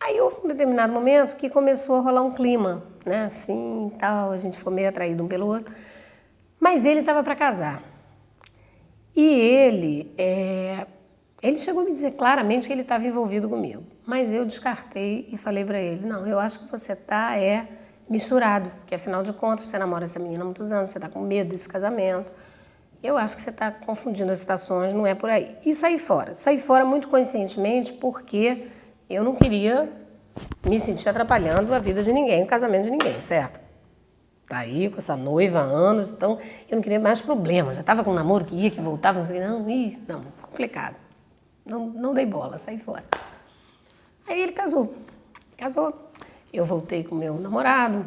Aí houve um determinado momento que começou a rolar um clima, né, assim, tal, a gente ficou meio atraído um pelo outro. Mas ele estava para casar. E ele chegou a me dizer claramente que ele estava envolvido comigo. Mas eu descartei e falei para ele, não, eu acho que você está misturado, porque afinal de contas você namora essa menina há muitos anos, você está com medo desse casamento. Eu acho que você está confundindo as situações, não é por aí. E saí fora. Saí fora muito conscientemente porque eu não queria me sentir atrapalhando a vida de ninguém, o casamento de ninguém, certo? Tá aí com essa noiva há anos, então eu não queria mais problemas. Já estava com um namoro que ia, que voltava, não sei o que, não, complicado. Não dei bola, saí fora. Aí ele casou. Eu voltei com o meu namorado,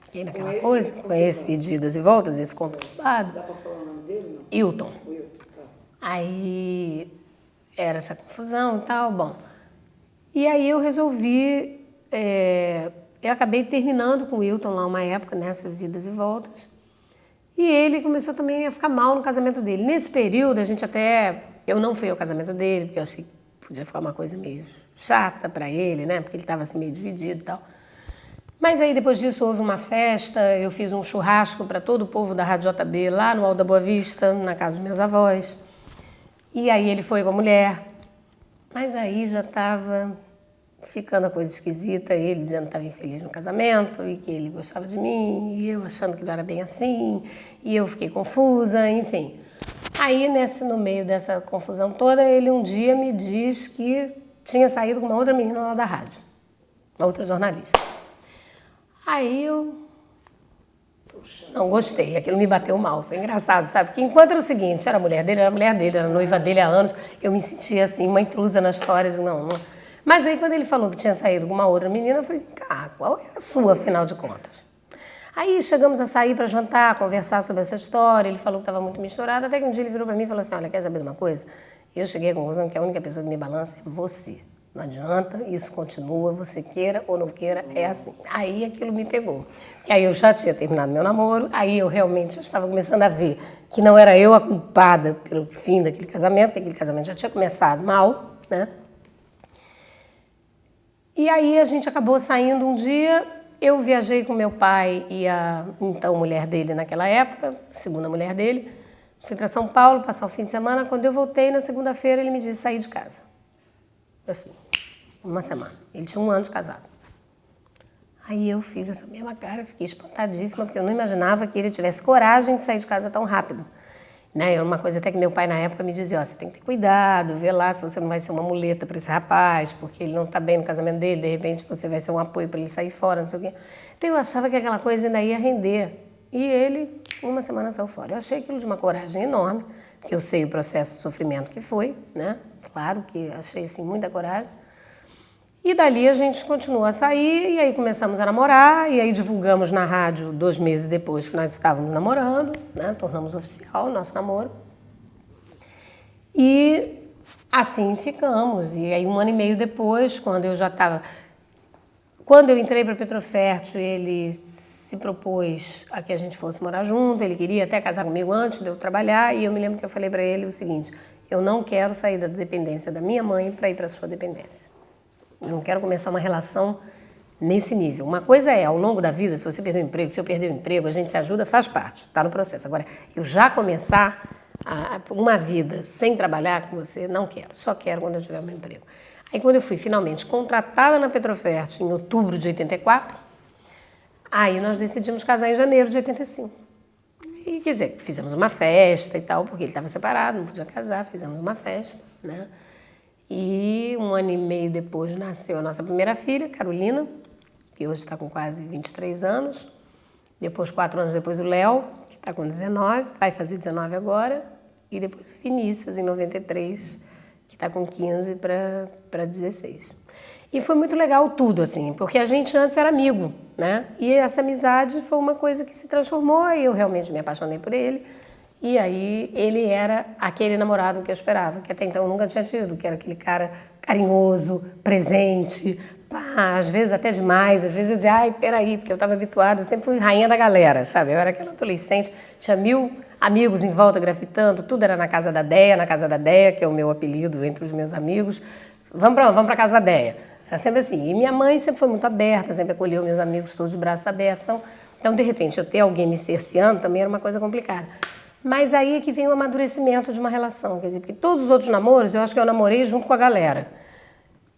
fiquei naquela coisa, com esse de idas e voltas, esse conturbado. Dá para falar o nome dele, não? Hilton. O Hilton, tá. Aí era essa confusão e tal, bom. E aí eu resolvi, eu acabei terminando com o Hilton lá uma época, nessas idas e voltas. E ele começou também a ficar mal no casamento dele. Nesse período, eu não fui ao casamento dele, porque eu achei que podia ficar uma coisa meio chata para ele, né? Porque ele estava assim meio dividido e tal. Mas aí depois disso houve uma festa, eu fiz um churrasco para todo o povo da Rádio JB lá no Alto da Boa Vista, na casa dos meus avós. E aí ele foi com a mulher. Mas aí já estava ficando a coisa esquisita, ele dizendo que estava infeliz no casamento e que ele gostava de mim, e eu achando que não era bem assim, e eu fiquei confusa, enfim. Aí, no meio dessa confusão toda, ele um dia me diz que tinha saído com uma outra menina lá da rádio, uma outra jornalista. Aí eu não gostei, aquilo me bateu mal, foi engraçado, sabe? Porque enquanto era o seguinte, era a mulher dele, era noiva dele há anos, eu me sentia assim, uma intrusa na história, não. Mas aí quando ele falou que tinha saído com uma outra menina, eu falei, qual é a sua, afinal de contas? Aí chegamos a sair para jantar, conversar sobre essa história, ele falou que estava muito misturado, até que um dia ele virou para mim e falou assim, olha, quer saber de uma coisa? Eu cheguei à conclusão que a única pessoa que me balança é você. Não adianta, isso continua, você queira ou não queira, é assim. Aí aquilo me pegou. E aí eu já tinha terminado meu namoro, aí eu realmente já estava começando a ver que não era eu a culpada pelo fim daquele casamento, porque aquele casamento já tinha começado mal, né? E aí a gente acabou saindo um dia, eu viajei com meu pai e a então mulher dele naquela época, segunda mulher dele, fui para São Paulo passar o fim de semana, quando eu voltei na segunda-feira ele me disse sair de casa. Assim, uma semana. Ele tinha 1 ano de casado. Aí eu fiz essa mesma cara, fiquei espantadíssima, porque eu não imaginava que ele tivesse coragem de sair de casa tão rápido. Né? Era uma coisa até que meu pai na época me dizia, você tem que ter cuidado, vê lá se você não vai ser uma muleta para esse rapaz, porque ele não está bem no casamento dele, de repente você vai ser um apoio para ele sair fora, não sei o quê. Então eu achava que aquela coisa ainda ia render. E ele, 1 semana, saiu fora. Eu achei aquilo de uma coragem enorme, porque eu sei o processo de sofrimento que foi, né? Claro que achei, assim, muita coragem. E dali a gente continuou a sair, e aí começamos a namorar, e aí divulgamos na rádio 2 meses depois que nós estávamos namorando, né? Tornamos oficial o nosso namoro. E assim ficamos. E aí 1 ano e meio depois, quando eu entrei para a Petrofértil, ele se propôs a que a gente fosse morar junto, ele queria até casar comigo antes de eu trabalhar, e eu me lembro que eu falei para ele o seguinte, eu não quero sair da dependência da minha mãe para ir para a sua dependência. Eu não quero começar uma relação nesse nível. Uma coisa é, ao longo da vida, se você perder o emprego, se eu perder o emprego, a gente se ajuda, faz parte, está no processo. Agora, eu já começar uma vida sem trabalhar com você, não quero. Só quero quando eu tiver meu emprego. Aí, quando eu fui finalmente contratada na Petrofértil, em outubro de 84, aí nós decidimos casar em janeiro de 85. E, quer dizer, fizemos uma festa e tal, porque ele estava separado, não podia casar, fizemos uma festa, né? E 1 ano e meio depois nasceu a nossa primeira filha, Carolina, que hoje está com quase 23 anos. Depois, 4 anos depois, o Léo, que está com 19, vai fazer 19 agora. E depois o Vinícius, em 93, que está com 15 para 16. E foi muito legal tudo, assim, porque a gente antes era amigo, né? E essa amizade foi uma coisa que se transformou e eu realmente me apaixonei por ele. E aí ele era aquele namorado que eu esperava, que até então eu nunca tinha tido, que era aquele cara carinhoso, presente, pá, às vezes até demais, às vezes eu dizia, ai, peraí, porque eu estava habituada, eu sempre fui rainha da galera, sabe? Eu era aquela adolescente, tinha 1000 amigos em volta grafitando, tudo era na casa da Deia, que é o meu apelido entre os meus amigos, vamos para a casa da Deia. Era sempre assim. E minha mãe sempre foi muito aberta, sempre acolheu meus amigos todos de braços abertos, então de repente, eu ter alguém me cerceando também era uma coisa complicada. Mas aí é que vem o amadurecimento de uma relação, quer dizer, porque todos os outros namoros eu acho que eu namorei junto com a galera.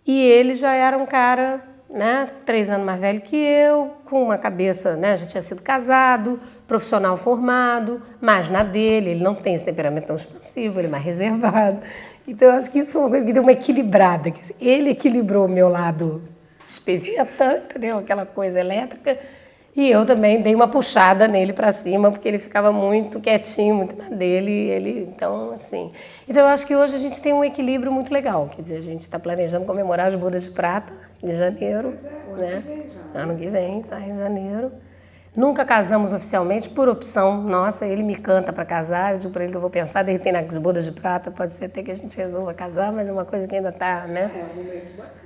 E ele já era um cara, né, 3 anos mais velho que eu, com uma cabeça, né, já tinha sido casado, profissional formado, mais na dele, ele não tem esse temperamento tão expansivo, ele é mais reservado. Então eu acho que isso foi uma coisa que deu uma equilibrada, quer dizer, ele equilibrou o meu lado espeveta, entendeu? Aquela coisa elétrica. E eu também dei uma puxada nele para cima, porque ele ficava muito quietinho, muito na dele, então, assim... Então, eu acho que hoje a gente tem um equilíbrio muito legal, quer dizer, a gente está planejando comemorar as bodas de prata em janeiro, né? Ano que vem, tá em janeiro. Nunca casamos oficialmente, por opção nossa, ele me canta para casar, eu digo para ele que eu vou pensar, de repente, nas bodas de prata, pode ser até que a gente resolva casar, mas é uma coisa que ainda está, né? É um momento bacana.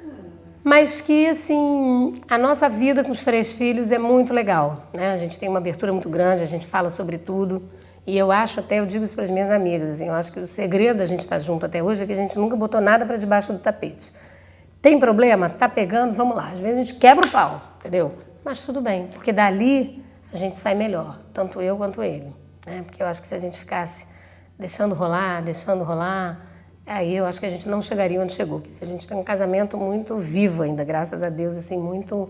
Mas que, assim, a nossa vida com os 3 filhos é muito legal, né? A gente tem uma abertura muito grande, a gente fala sobre tudo. E eu acho até, eu digo isso para as minhas amigas, assim, eu acho que o segredo da gente estar junto até hoje é que a gente nunca botou nada para debaixo do tapete. Tem problema? Tá pegando? Vamos lá. Às vezes a gente quebra o pau, entendeu? Mas tudo bem, porque dali a gente sai melhor, tanto eu quanto ele, né? Porque eu acho que se a gente ficasse deixando rolar, aí eu acho que a gente não chegaria onde chegou. A gente tem um casamento muito vivo ainda, graças a Deus, assim, muito,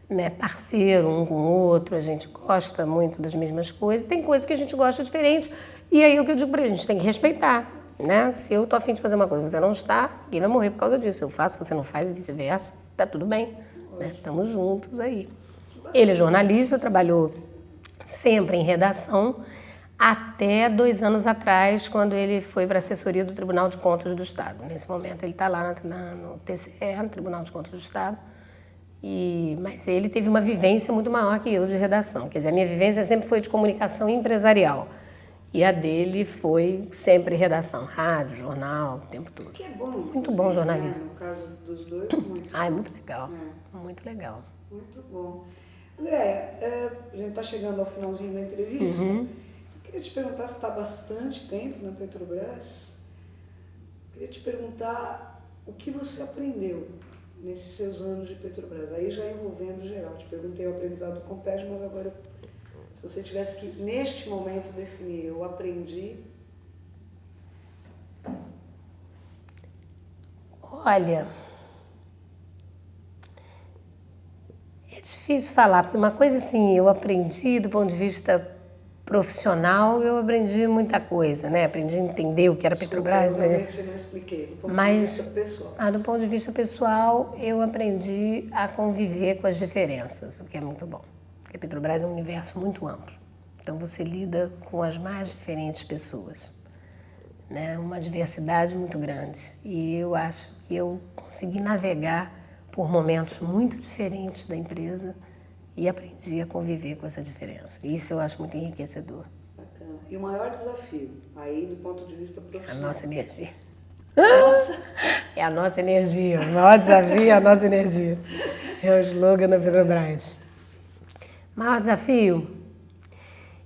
né, parceiro um com o outro, a gente gosta muito das mesmas coisas, tem coisas que a gente gosta diferente, e aí é o que eu digo para ele, a gente tem que respeitar, né? Se eu tô a fim de fazer uma coisa e você não está, ninguém vai morrer por causa disso. Eu faço, você não faz e vice-versa, tá tudo bem, né? Estamos juntos aí. Ele é jornalista, trabalhou sempre em redação, até 2 anos atrás, quando ele foi para a assessoria do Tribunal de Contas do Estado. Nesse momento ele está lá no TCE, no Tribunal de Contas do Estado, mas ele teve uma vivência muito maior que eu de redação. Quer dizer, a minha vivência sempre foi de comunicação empresarial. E a dele foi sempre redação, rádio, jornal, o tempo todo. Que é bom. Muito bom jornalismo. Né? No caso dos dois, muito. É muito legal. Muito legal. Muito bom. Andréia, a gente está chegando ao finalzinho da entrevista. Eu queria te perguntar, você está há bastante tempo na Petrobras. Eu queria te perguntar o que você aprendeu nesses seus anos de Petrobras, aí já envolvendo geral. Te perguntei o aprendizado do Compeg, mas agora, se você tivesse que, neste momento, definir, eu aprendi... Olha, é difícil falar, porque uma coisa assim, eu aprendi do ponto de vista profissional, eu aprendi muita coisa, né? Aprendi a entender o que era Petrobras. Eu não expliquei, do ponto de vista pessoal. Do ponto de vista pessoal, eu aprendi a conviver com as diferenças, o que é muito bom. Porque a Petrobras é um universo muito amplo. Então você lida com as mais diferentes pessoas, né? Uma diversidade muito grande. E eu acho que eu consegui navegar por momentos muito diferentes da empresa e aprendi a conviver com essa diferença. Isso eu acho muito enriquecedor. Bacana. E o maior desafio, aí do ponto de vista profissional? A nossa energia. Nossa! É a nossa energia. O maior desafio é a nossa energia. É o slogan da Petrobras. Maior desafio?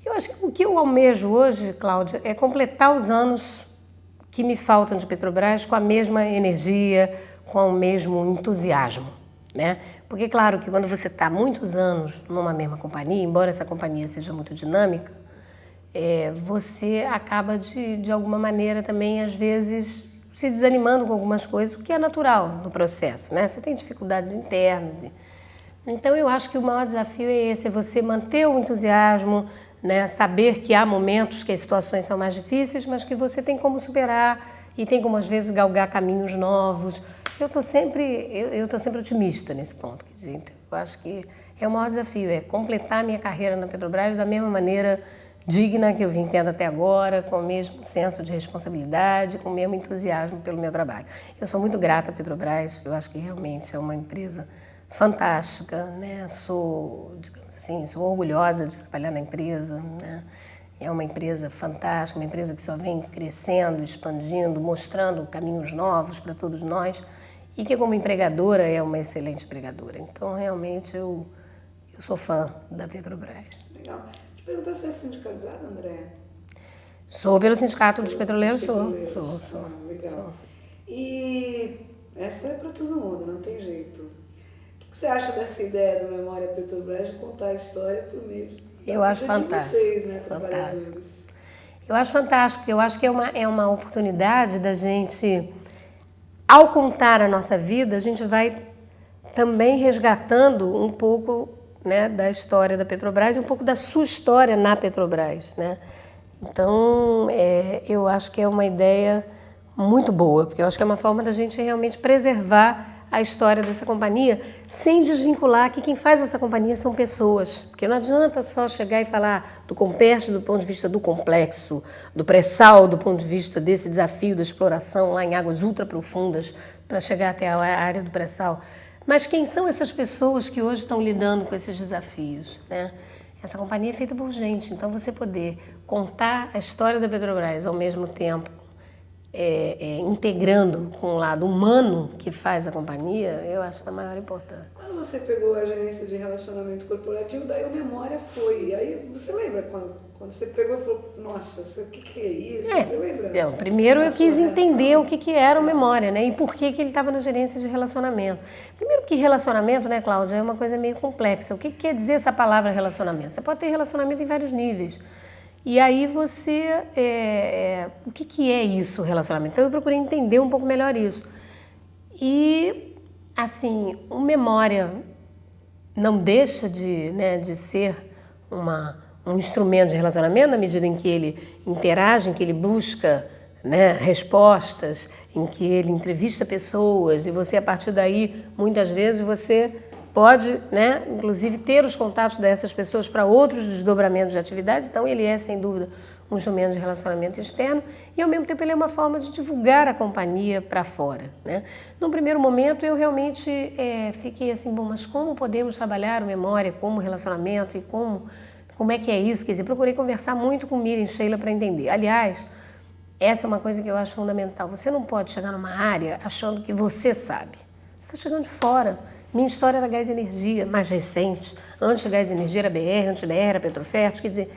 Eu acho que o que eu almejo hoje, Cláudia, é completar os anos que me faltam de Petrobras com a mesma energia, com o mesmo entusiasmo, né? Porque, claro, que quando você está muitos anos numa mesma companhia, embora essa companhia seja muito dinâmica, você acaba, de alguma maneira, também, às vezes, se desanimando com algumas coisas, o que é natural no processo, né? Você tem dificuldades internas. Então, eu acho que o maior desafio é esse, é você manter o entusiasmo, né? Saber que há momentos que as situações são mais difíceis, mas que você tem como superar e tem como, às vezes, galgar caminhos novos. Eu estou sempre otimista nesse ponto. Quer dizer, então, eu acho que é o maior desafio, é completar a minha carreira na Petrobras da mesma maneira digna que eu vim tendo até agora, com o mesmo senso de responsabilidade, com o mesmo entusiasmo pelo meu trabalho. Eu sou muito grata à Petrobras, eu acho que realmente é uma empresa fantástica, né? Sou, digamos assim, sou orgulhosa de trabalhar na empresa, né? É uma empresa fantástica, uma empresa que só vem crescendo, expandindo, mostrando caminhos novos para todos nós e que como empregadora é uma excelente empregadora. Então, realmente, eu sou fã da Petrobras. Legal. Te perguntar se é sindicalizada, Andréia? Sou pelo Sindicato dos Petroleiros, sou. Legal. Sou. E essa é para todo mundo, não tem jeito. O que você acha dessa ideia do Memória Petrobras de contar a história por meio eu acho fantástico. Vocês, né, trabalhadores? Eu acho fantástico, porque eu acho que é uma oportunidade da gente, ao contar a nossa vida, a gente vai também resgatando um pouco, né, da história da Petrobras e um pouco da sua história na Petrobras, né? Então, eu acho que é uma ideia muito boa, porque eu acho que é uma forma da gente realmente preservar a história dessa companhia, sem desvincular que quem faz essa companhia são pessoas. Porque não adianta só chegar e falar do Comperj do ponto de vista do complexo, do pré-sal do ponto de vista desse desafio da exploração lá em águas ultraprofundas para chegar até a área do pré-sal. Mas quem são essas pessoas que hoje estão lidando com esses desafios, né? Essa companhia é feita por gente, então você poder contar a história da Petrobras ao mesmo tempo integrando com o lado humano que faz a companhia, eu acho da maior importância. Quando você pegou a gerência de relacionamento corporativo, daí a memória foi. E aí você lembra quando você pegou e falou, nossa, o que é isso? Você lembra? Primeiro eu quis entender o que era o memória, né? E por que ele estava na gerência de relacionamento. Primeiro que relacionamento, né, Cláudia, é uma coisa meio complexa. O que quer dizer essa palavra relacionamento? Você pode ter relacionamento em vários níveis. E aí você, o que é isso, relacionamento? Então eu procurei entender um pouco melhor isso. E, assim, o memória não deixa de ser um instrumento de relacionamento na medida em que ele interage, em que ele busca, né, respostas, em que ele entrevista pessoas e você, a partir daí, muitas vezes você pode, né, inclusive, ter os contatos dessas pessoas para outros desdobramentos de atividades. Então, ele é, sem dúvida, um instrumento de relacionamento externo e, ao mesmo tempo, ele é uma forma de divulgar a companhia para fora, né? Num primeiro momento, eu realmente fiquei assim, bom, mas como podemos trabalhar a memória como relacionamento e como é que é isso? Quer dizer, procurei conversar muito com Miriam e Sheila para entender. Aliás, essa é uma coisa que eu acho fundamental. Você não pode chegar numa área achando que você sabe. Você está chegando de fora. Minha história era Gás e Energia, mais recente. Antes de Gás e Energia era BR, antes de BR era Petrofert. Quer dizer,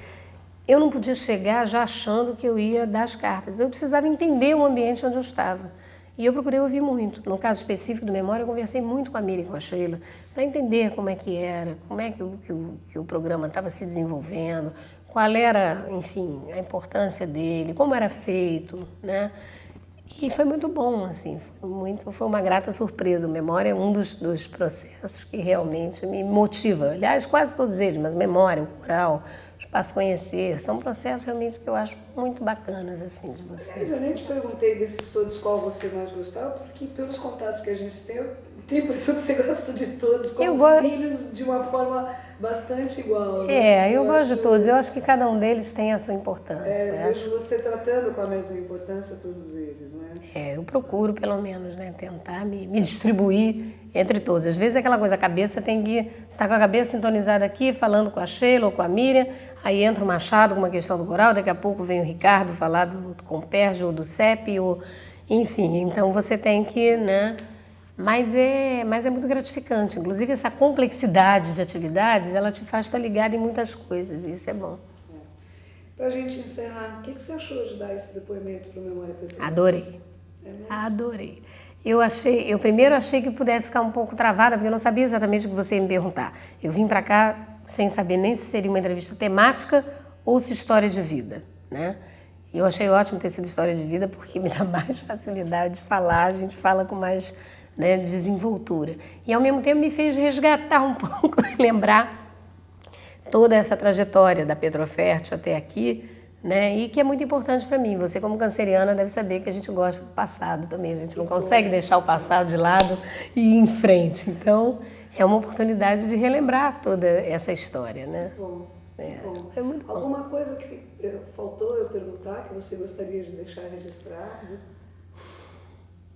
eu não podia chegar já achando que eu ia dar as cartas. Eu precisava entender o ambiente onde eu estava. E eu procurei ouvir muito. No caso específico do Memória, eu conversei muito com a Miriam e com a Sheila para entender como é que era, como é que o programa estava se desenvolvendo, qual era, enfim, a importância dele, como era feito, né? E foi muito bom, assim, foi uma grata surpresa. O Memória é um dos processos que realmente me motiva. Aliás, quase todos eles, mas Memória, o Coral, o Espaço Conhecer, são processos realmente que eu acho muito bacanas, assim, de você. Mas eu nem te perguntei desses todos qual você mais gostava, porque pelos contatos que a gente tem, eu tenho a impressão que você gosta de todos, como filhos, de uma forma bastante igual. Né? Eu gosto de todos. Eu acho que cada um deles tem a sua importância. Eu vejo você tratando com a mesma importância todos eles, né? Eu procuro, pelo menos, né, tentar me distribuir entre todos. Às vezes é aquela coisa, a cabeça tem que... Você está com a cabeça sintonizada aqui, falando com a Sheila ou com a Miriam, aí entra o Machado com uma questão do coral, daqui a pouco vem o Ricardo falar do Comperge ou do CEP, ou... enfim. Então você tem que, né... Mas é muito gratificante. Inclusive, essa complexidade de atividades, ela te faz estar ligado em muitas coisas, e isso é bom. Para a gente encerrar, o que você achou de dar esse depoimento para o Memória Petrofert? Adorei. Adorei. Eu primeiro achei que pudesse ficar um pouco travada, porque eu não sabia exatamente o que você ia me perguntar. Eu vim para cá sem saber nem se seria uma entrevista temática ou se história de vida, né? E eu achei ótimo ter sido história de vida, porque me dá mais facilidade de falar, a gente fala com mais... né, desenvoltura. E, ao mesmo tempo, me fez resgatar um pouco, lembrar toda essa trajetória da Petrofert até aqui, né, e que é muito importante para mim. Você, como canceriana, deve saber que a gente gosta do passado também. A gente não consegue deixar o passado de lado e ir em frente. Então, é uma oportunidade de relembrar toda essa história, né? Bom, bom. É muito bom. Alguma coisa que faltou eu perguntar, que você gostaria de deixar registrado?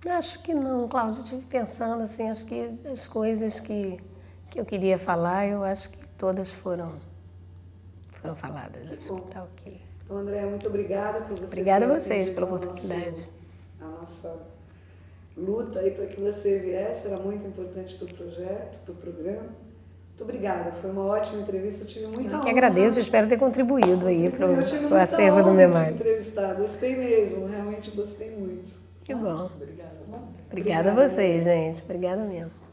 Acho que não, Cláudia. Eu estive pensando, assim, acho que as coisas que eu queria falar, eu acho que todas foram faladas. Acho que tá ok. Então, Andréa, muito obrigada por você. Obrigada a vocês pela oportunidade. A nossa luta aí para que você viesse, era muito importante para o projeto, para o programa. Muito obrigada, foi uma ótima entrevista, eu tive muita honra. Eu que agradeço, espero ter contribuído aí para o acervo do Memória. Memória. Entrevistar, gostei mesmo, realmente gostei muito. Que bom. Obrigada. Obrigada a vocês, gente. Obrigada mesmo.